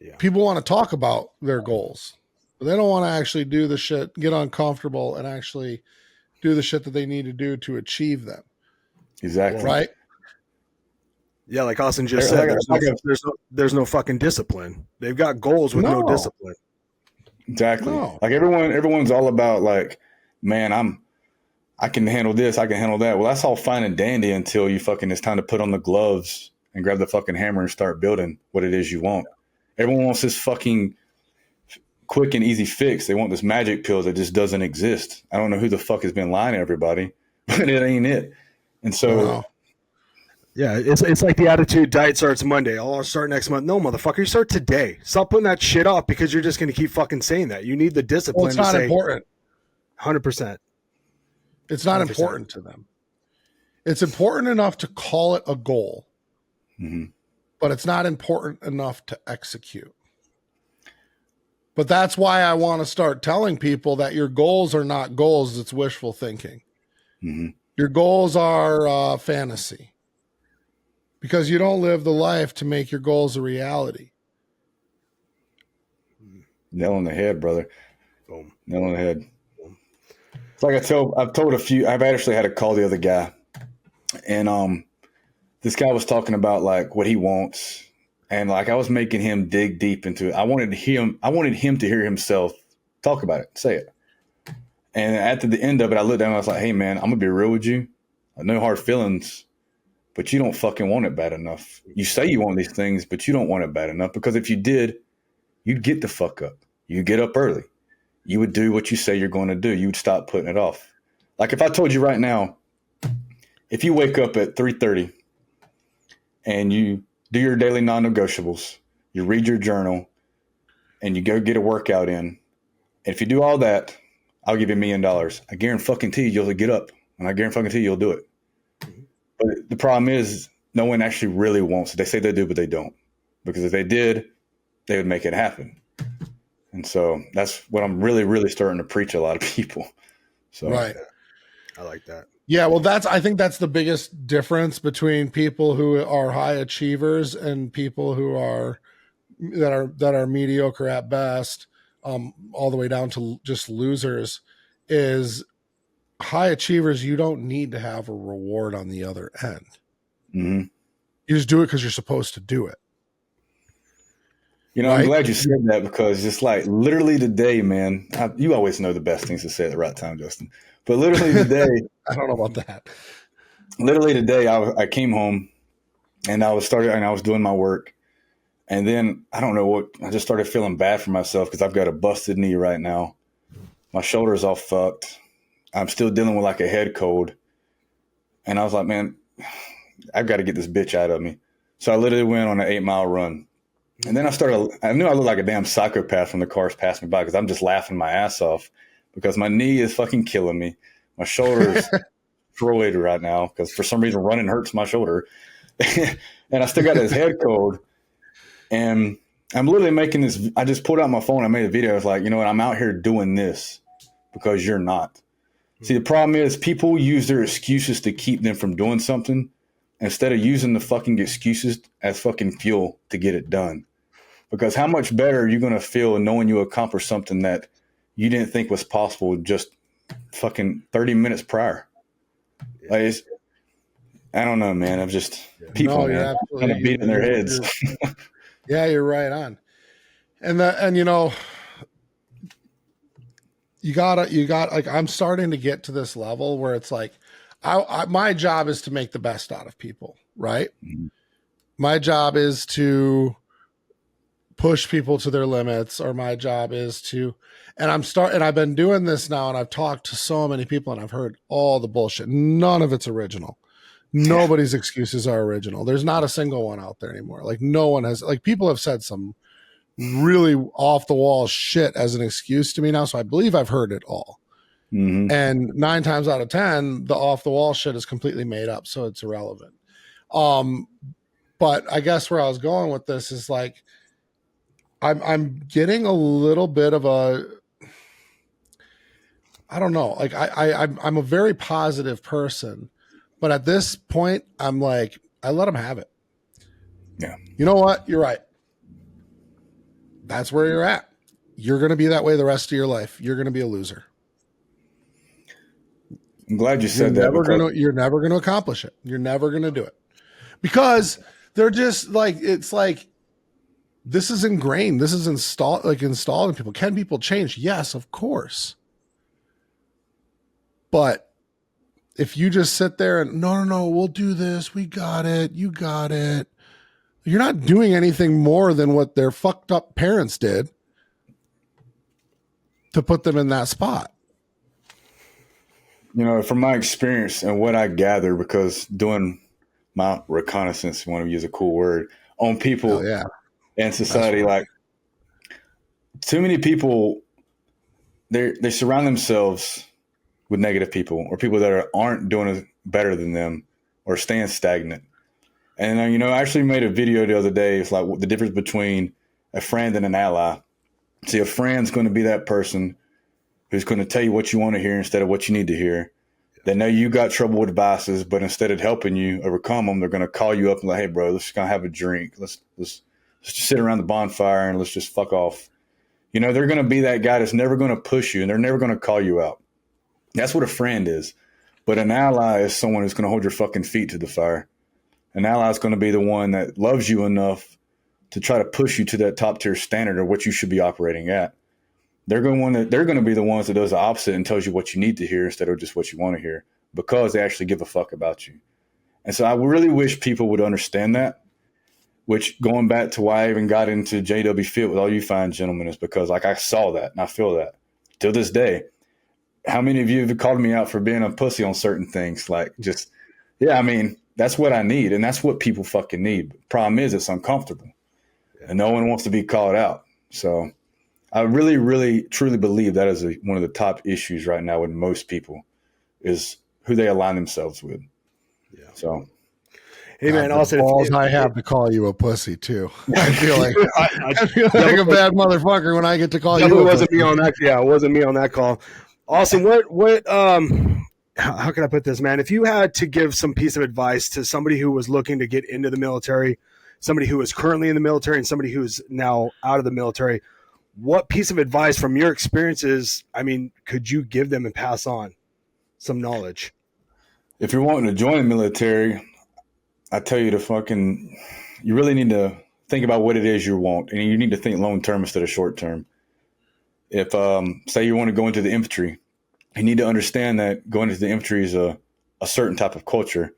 Yeah. People want to talk about their goals, but they don't want to actually do the shit, get uncomfortable and actually do the shit that they need to do to achieve them. Exactly. Right? Yeah, like Austin just said, there's no fucking discipline. They've got goals with no discipline. Exactly. No. Like everyone's all about like, man, I can handle this, I can handle that. Well, that's all fine and dandy until you fucking it's time to put on the gloves and grab the fucking hammer and start building what it is you want. Everyone wants this fucking quick and easy fix. They want this magic pill that just doesn't exist. I don't know who the fuck has been lying to everybody, but it ain't it. And so yeah, it's like the attitude diet starts Monday. I'll start next month. No, motherfucker, you start today. Stop putting that shit off because you're just going to keep fucking saying that. You need the discipline. Well, it's not important. 100%. It's not 100%. Important to them. It's important enough to call it a goal, but it's not important enough to execute. But that's why I want to start telling people that your goals are not goals. It's wishful thinking. Your goals are fantasy. Because you don't live the life to make your goals a reality. Nail on the head, brother. Boom. Nail on the head. It's like I've told a few. I've actually had a call the other guy, and this guy was talking about like what he wants, and like I was making him dig deep into it. I wanted him to hear himself talk about it, say it. And at the end of it, I looked down and I was like, "Hey, man, I'm gonna be real with you. No hard feelings." But you don't fucking want it bad enough. You say you want these things, but you don't want it bad enough. Because if you did, you'd get the fuck up. You'd get up early. You would do what you say you're going to do. You would stop putting it off. Like if I told you right now, if you wake up at 3:30 and you do your daily non-negotiables, you read your journal, and you go get a workout in, and if you do all that, I'll give you $1 million. I guarantee you'll get up, and I guarantee you'll do it. But the problem is no one actually really wants it. They say they do, but they don't. Because if they did, they would make it happen. And so that's what I'm really, really starting to preach to a lot of people. So right. I like that. Yeah, well, I think that's the biggest difference between people who are high achievers and people who are that are mediocre at best, all the way down to just losers. Is high achievers, you don't need to have a reward on the other end. Mm-hmm. You just do it because you're supposed to do it. You know, right? I'm glad you said that, because it's like literally today, man. You always know the best things to say at the right time, Justin. But literally today, I don't know about that. Literally today, I came home and I was doing my work, and then I don't know what, I just started feeling bad for myself because I've got a busted knee right now. My shoulder's all fucked. I'm still dealing with like a head cold. And I was like, man, I've got to get this bitch out of me. So I literally went on an 8-mile run. And then I knew I looked like a damn psychopath when the cars passed me by, because I'm just laughing my ass off because my knee is fucking killing me. My shoulder is destroyed right now because for some reason running hurts my shoulder. And I still got this head cold. And I'm literally making this. I just pulled out my phone. I made a video. I was like, you know what? I'm out here doing this because you're not. See, the problem is people use their excuses to keep them from doing something instead of using the fucking excuses as fucking fuel to get it done. Because how much better are you going to feel knowing you accomplished something that you didn't think was possible just fucking 30 minutes prior? Like, I don't know, man. I'm just people, man, kind of beating their heads. Yeah, you're right on. And you know, you got like, I'm starting to get to this level where it's like, my job is to make the best out of people, right? Mm-hmm. My job is to push people to their limits, or my job is to, and I've been doing this now, and I've talked to so many people, and I've heard all the bullshit. None of it's original. Nobody's excuses are original. There's not a single one out there anymore. Like, no one has, like, people have said some really off the wall shit as an excuse to me now. So I believe I've heard it all. Mm-hmm. And 9 times out of 10, the off the wall shit is completely made up. So it's irrelevant. But I guess where I was going with this is like, I'm getting a little bit of a, I don't know. Like I'm a very positive person, but at this point I'm like, I let them have it. Yeah. You know what? You're right. That's where you're at. You're going to be that way the rest of your life. You're going to be a loser. I'm glad you said that. You're never going to accomplish it. You're never going to do it, because they're just like, it's like, this is ingrained. This is installed in people. Can people change? Yes, of course. But if you just sit there and no, we'll do this. We got it. You got it. You're not doing anything more than what their fucked up parents did to put them in that spot. You know, from my experience and what I gather, because doing my reconnaissance, you want to use a cool word, on people and society, like, too many people, they surround themselves with negative people, or people that aren't doing better than them, or staying stagnant. And, you know, I actually made a video the other day. It's like the difference between a friend and an ally. See, a friend's going to be that person who's going to tell you what you want to hear instead of what you need to hear. They know you got trouble with vices, but instead of helping you overcome them, they're going to call you up and like, hey, bro, let's just have a drink. Let's just sit around the bonfire and let's just fuck off. You know, they're going to be that guy that's never going to push you, and they're never going to call you out. That's what a friend is. But an ally is someone who's going to hold your fucking feet to the fire. An ally is going to be the one that loves you enough to try to push you to that top tier standard of what you should be operating at. They're going to be the ones that does the opposite and tells you what you need to hear instead of just what you want to hear, because they actually give a fuck about you. And so I really wish people would understand that, which, going back to why I even got into JWFIT with all you fine gentlemen, is because, like, I saw that and I feel that till this day. How many of you have called me out for being a pussy on certain things? Like, just, yeah, I mean, that's what I need, and that's what people fucking need. Problem is, it's uncomfortable, and no one wants to be called out. So I really, really, truly believe that is one of the top issues right now with most people, is who they align themselves with. Yeah. So, hey man, also balls I have to call you a pussy too. I feel like I feel like a bad motherfucker when I get to call you. It wasn't me on that. Yeah, it wasn't me on that call. Awesome. What how can I put this, man? If you had to give some piece of advice to somebody who was looking to get into the military, somebody who is currently in the military, and somebody who's now out of the military, what piece of advice from your experiences, I mean, could you give them and pass on some knowledge? If you're wanting to join the military, I tell you you really need to think about what it is you want, and you need to think long term instead of short term. If say you want to go into the infantry, you need to understand that going into the infantry is a certain type of culture.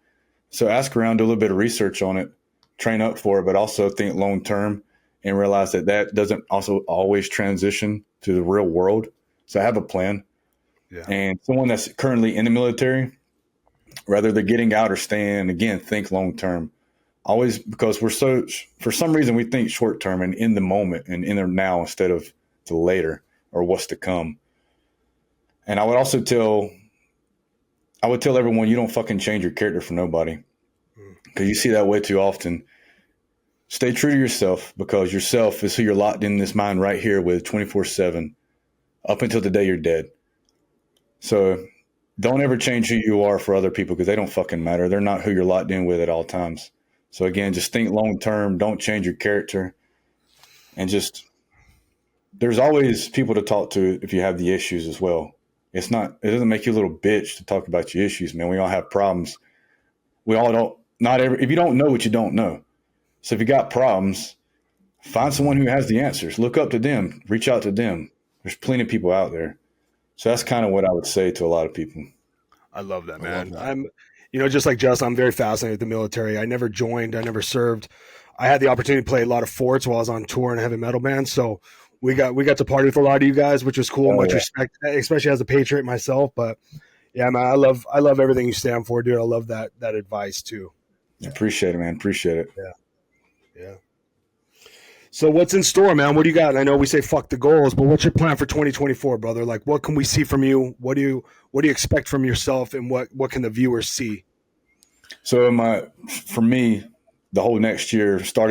So ask around, do a little bit of research on it, train up for it, but also think long term and realize that doesn't also always transition to the real world. So have a plan. Yeah. And someone that's currently in the military, whether they're getting out or staying, again, think long term. Always, because for some reason we think short term and in the moment and in the now instead of the later or what's to come. And I would tell everyone, you don't fucking change your character for nobody, because you see that way too often. Stay true to yourself, because yourself is who you're locked in this mind right here with 24/7 up until the day you're dead. So don't ever change who you are for other people, because they don't fucking matter. They're not who you're locked in with at all times. So again, just think long term. Don't change your character, and there's always people to talk to if you have the issues as well. It doesn't make you a little bitch to talk about your issues, man. We all have problems. We all don't, if you don't know what you don't know. So if you got problems, find someone who has the answers. Look up to them, reach out to them. There's plenty of people out there. So that's kind of what I would say to a lot of people. I love that, man. I'm, just like Justin, I'm very fascinated with the military. I never joined, I never served. I had the opportunity to play a lot of forts while I was on tour in a heavy metal band. So we got to party with a lot of you guys, which was cool. Much respect, especially as a patriot myself. But yeah, man, I love everything you stand for, dude. I love that advice too. Appreciate it, man. Appreciate it. Yeah. So what's in store, man? What do you got? And I know we say fuck the goals, but what's your plan for 2024, brother? Like, what can we see from you? What do you expect from yourself, and what can the viewers see? So for me, the whole next year, I've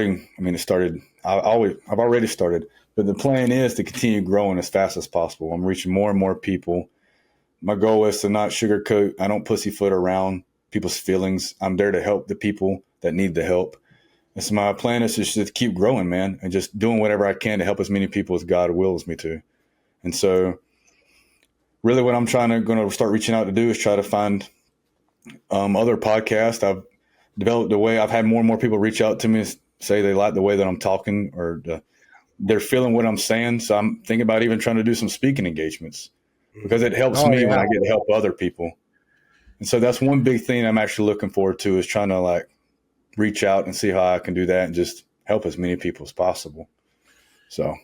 already started, but the plan is to continue growing as fast as possible. I'm reaching more and more people. My goal is to not sugarcoat. I don't pussyfoot around people's feelings. I'm there to help the people that need the help. And so my plan is just to keep growing, man, and just doing whatever I can to help as many people as God wills me to. And so really what I'm going to start reaching out to do is try to find other podcasts. I've developed a way. I've had more and more people reach out to me, say they like the way that I'm talking, or they're feeling what I'm saying. So I'm thinking about even trying to do some speaking engagements, because it helps me when I get to help other people. And so that's one big thing I'm actually looking forward to, is trying to reach out and see how I can do that and just help as many people as possible. So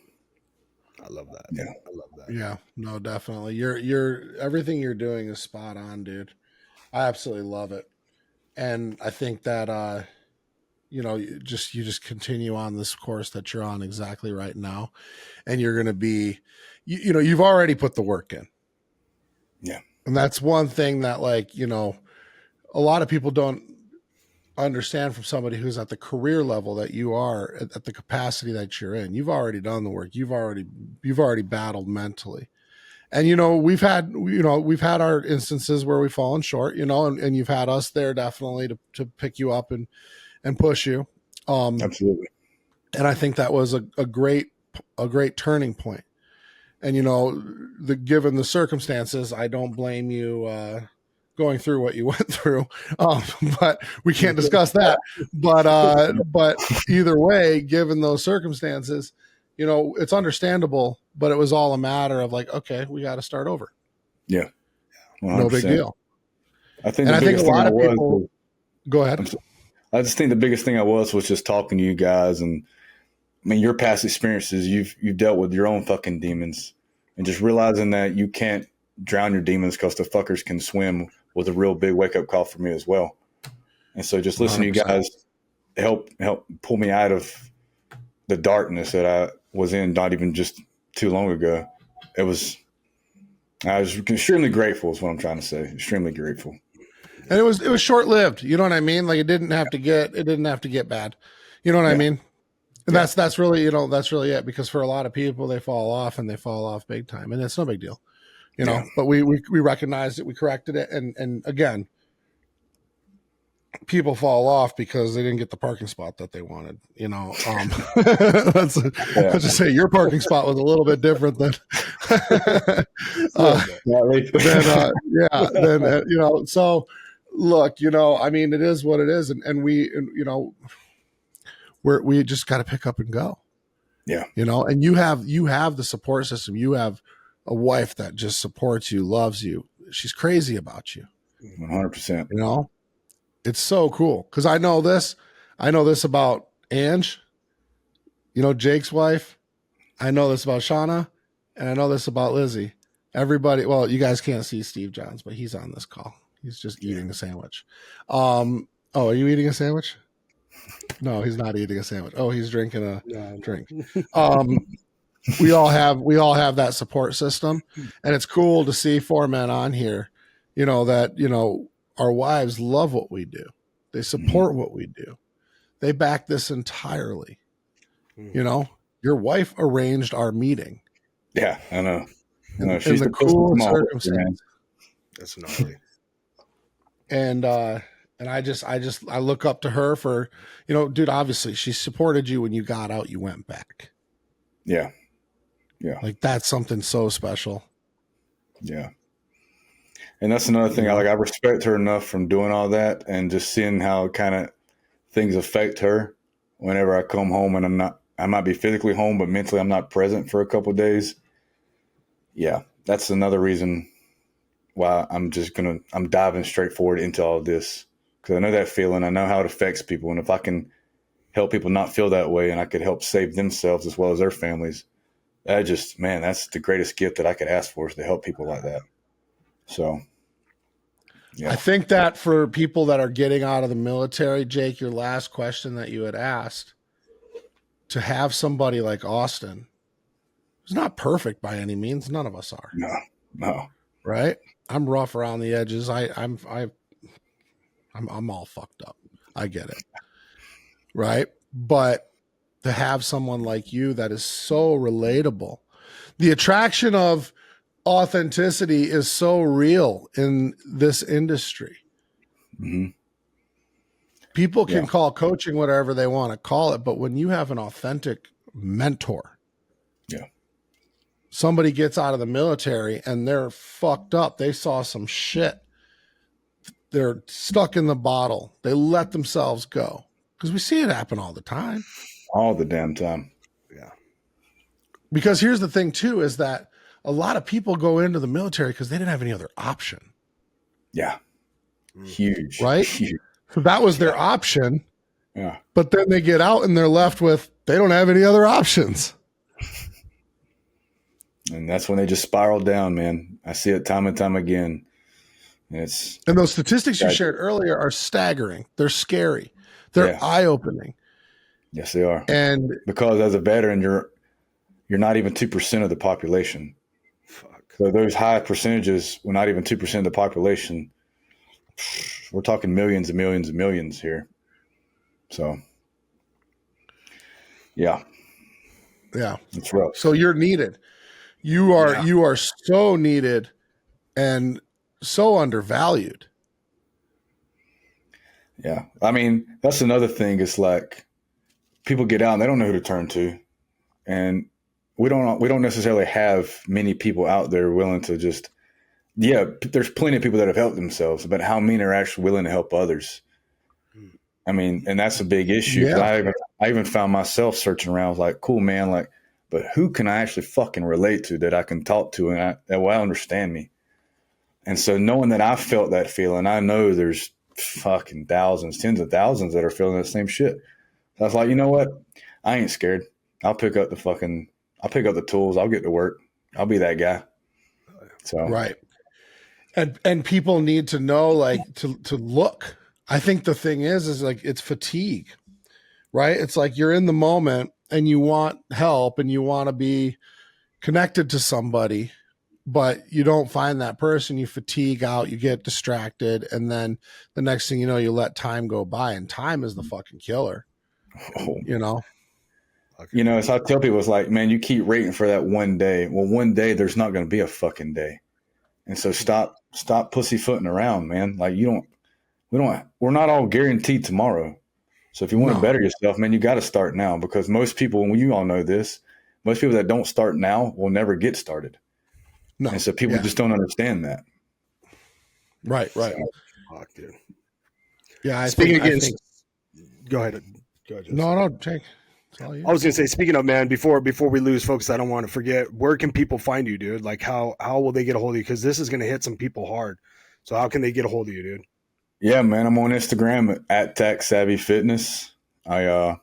I love that. Yeah. I love that. Yeah, no, definitely. You're everything you're doing is spot on, dude. I absolutely love it. And I think that, you just continue on this course that you're on exactly right now. And you're going to be, you've already put the work in. Yeah. And that's one thing that a lot of people don't understand from somebody who's at the career level that you are, at the capacity that you're in. You've already done the work. You've already battled mentally. And we've had our instances where we've fallen short, and you've had us there definitely to pick you up and push you. Absolutely. And I think that was a great turning point. And given the circumstances, I don't blame you going through what you went through, but we can't discuss that. But either way, given those circumstances, it's understandable. But it was all a matter of okay, we got to start over. Yeah, 100%. No big deal. I think a lot of people. Go ahead. I just think the biggest thing was just talking to you guys, and your past experiences. You've dealt with your own fucking demons, and just realizing that you can't drown your demons because the fuckers can swim was a real big wake up call for me as well. And so just listening 100%. To you guys help pull me out of the darkness that I was in not even just too long ago. I was extremely grateful is what I'm trying to say. Extremely grateful. And it was short lived. You know what I mean? It didn't have to get bad. You know what I mean? And that's really it, because for a lot of people they fall off big time, and it's no big deal. you know, but we recognized it, we corrected it. And again, people fall off because they didn't get the parking spot that they wanted, you know. Let's just say your parking spot was a little bit different than, you know, so look, you know, I mean, it is what it is. And we, you know, we just got to pick up and go. Yeah. You know, and you have the support system. You have a wife that just supports you, loves you. She's crazy about you. 100%. You know, it's so cool. Cause I know this about Ange, you know, Jake's wife. I know this about Shauna, and I know this about Lizzie. Everybody, well, you guys can't see Steve Johns, but he's on this call. He's just eating a sandwich. Oh, are you eating a sandwich? No, he's not eating a sandwich. Oh, he's drinking a drink. We all have that support system, and it's cool to see 4 men on here, you know, that, you know, our wives love what we do. They support what we do. They back this entirely. You know, your wife arranged our meeting. Yeah, I know. She's in the cool circumstance. That's gnarly. And I look up to her for, you know, dude, obviously she supported you when you got out, you went back. Yeah. Yeah. Like that's something so special. Yeah. And that's another thing. I respect her enough from doing all that and just seeing how kind of things affect her whenever I come home and I might be physically home, but mentally I'm not present for a couple of days. Yeah. That's another reason why I'm diving straight forward into all of this. Cause I know that feeling. I know how it affects people. And if I can help people not feel that way and I could help save themselves as well as their families, that's the greatest gift that I could ask for, is to help people like that. So, yeah. I think that for people that are getting out of the military, Jake, your last question that you had asked, to have somebody like Austin, who's not perfect by any means, none of us are. No. Right? I'm rough around the edges. I'm all fucked up. I get it. Right? But to have someone like you that is so relatable, the attraction of authenticity is so real in this industry. Mm-hmm. People can call coaching whatever they want to call it, but when you have an authentic mentor, somebody gets out of the military and they're fucked up, they saw some shit, they're stuck in the bottle, they let themselves go, because we see it happen all the time. All the damn time. Yeah. Because here's the thing too, is that a lot of people go into the military because they didn't have any other option. Yeah. Huge. Right? Huge. So that was their option. Yeah. But then they get out and they're left with, they don't have any other options. And that's when they just spiral down, man. I see it time and time again. And those statistics you shared earlier are staggering. They're scary. They're eye-opening. Yes, they are. And because as a veteran, you're not even 2% of the population. Fuck. So those high percentages, we're not even 2% of the population. We're talking millions and millions and millions here. So, yeah. Yeah. It's rough. So you're needed. You are so needed and so undervalued. Yeah. I mean, that's another thing. It's like people get out and they don't know who to turn to. And we don't necessarily have many people out there willing to just, there's plenty of people that have helped themselves, but how many are actually willing to help others? I mean, and that's a big issue. Yeah. I even found myself searching around. I was like, cool, man. Like, but who can I actually fucking relate to that I can talk to and that will understand me? And so knowing that I felt that feeling, I know there's fucking thousands, tens of thousands that are feeling the same shit. So I was like, you know what? I ain't scared. I'll pick up the tools. I'll get to work. I'll be that guy. So, right. And people need to know, like, to look. I think the thing is like, it's fatigue, right? It's like you're in the moment and you want help and you want to be connected to somebody, but you don't find that person. You fatigue out, you get distracted. And then the next thing you know, you let time go by, and time is the fucking killer, you know? You know, so I tell people, it's like, man, you keep waiting for that one day. Well, one day there's not going to be a fucking day. And so stop pussyfooting around, man. Like we're not all guaranteed tomorrow. So if you want to better yourself, man, you got to start now, because most people, and you all know this, most people that don't start now will never get started. No. And so people just don't understand that. Right. So, fuck, dude. Yeah. Go ahead. No, take. I was gonna say, speaking of, man, before we lose focus, I don't want to forget, where can people find you, dude? Like how will they get a hold of you? Because this is gonna hit some people hard. So how can they get a hold of you, dude? Yeah, man, I'm on Instagram at Tech Savvy Fitness. I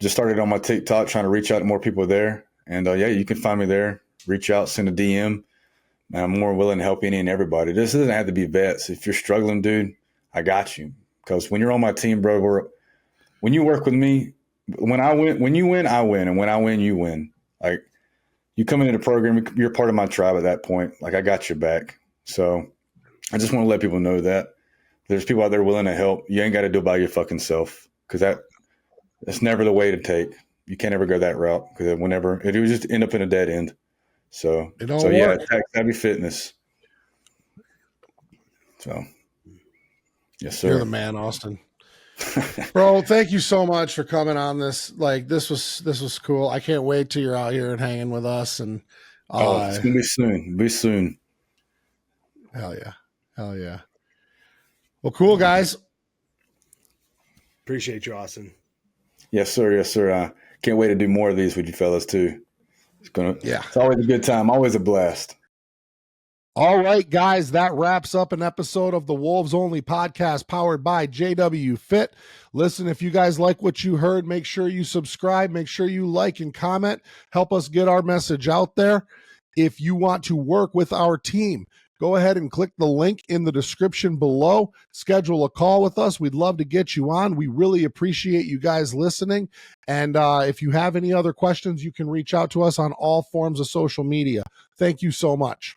just started on my TikTok, trying to reach out to more people there. And yeah, you can find me there. Reach out, send a DM. And I'm more willing to help any and everybody. This doesn't have to be vets. If you're struggling, dude, I got you. Because when you're on my team, bro, when you work with me, when you win, I win. And when I win, you win. Like, you come into the program, you're part of my tribe at that point. Like, I got your back. So I just want to let people know that there's people out there willing to help. You ain't got to do it by your fucking self, because that's never the way to take. You can't ever go that route, because it would just end up in a dead end. So yeah, Tech Savvy Fitness. So yes, sir. You're the man, Austin. Bro, thank you so much for coming on this. Like, this was cool. I can't wait till you're out here and hanging with us. And it's gonna be soon. Be soon. Hell yeah. Well, cool, guys. Appreciate you, Austin. Yes, sir. Can't wait to do more of these with you fellas too. It's always a good time, always a blast. All right, guys, that wraps up an episode of the Wolves Only podcast powered by JWFIT. Listen, if you guys like what you heard, make sure you subscribe, make sure you like and comment, help us get our message out there. If you want to work with our team, go ahead and click the link in the description below. Schedule a call with us. We'd love to get you on. We really appreciate you guys listening. And if you have any other questions, you can reach out to us on all forms of social media. Thank you so much.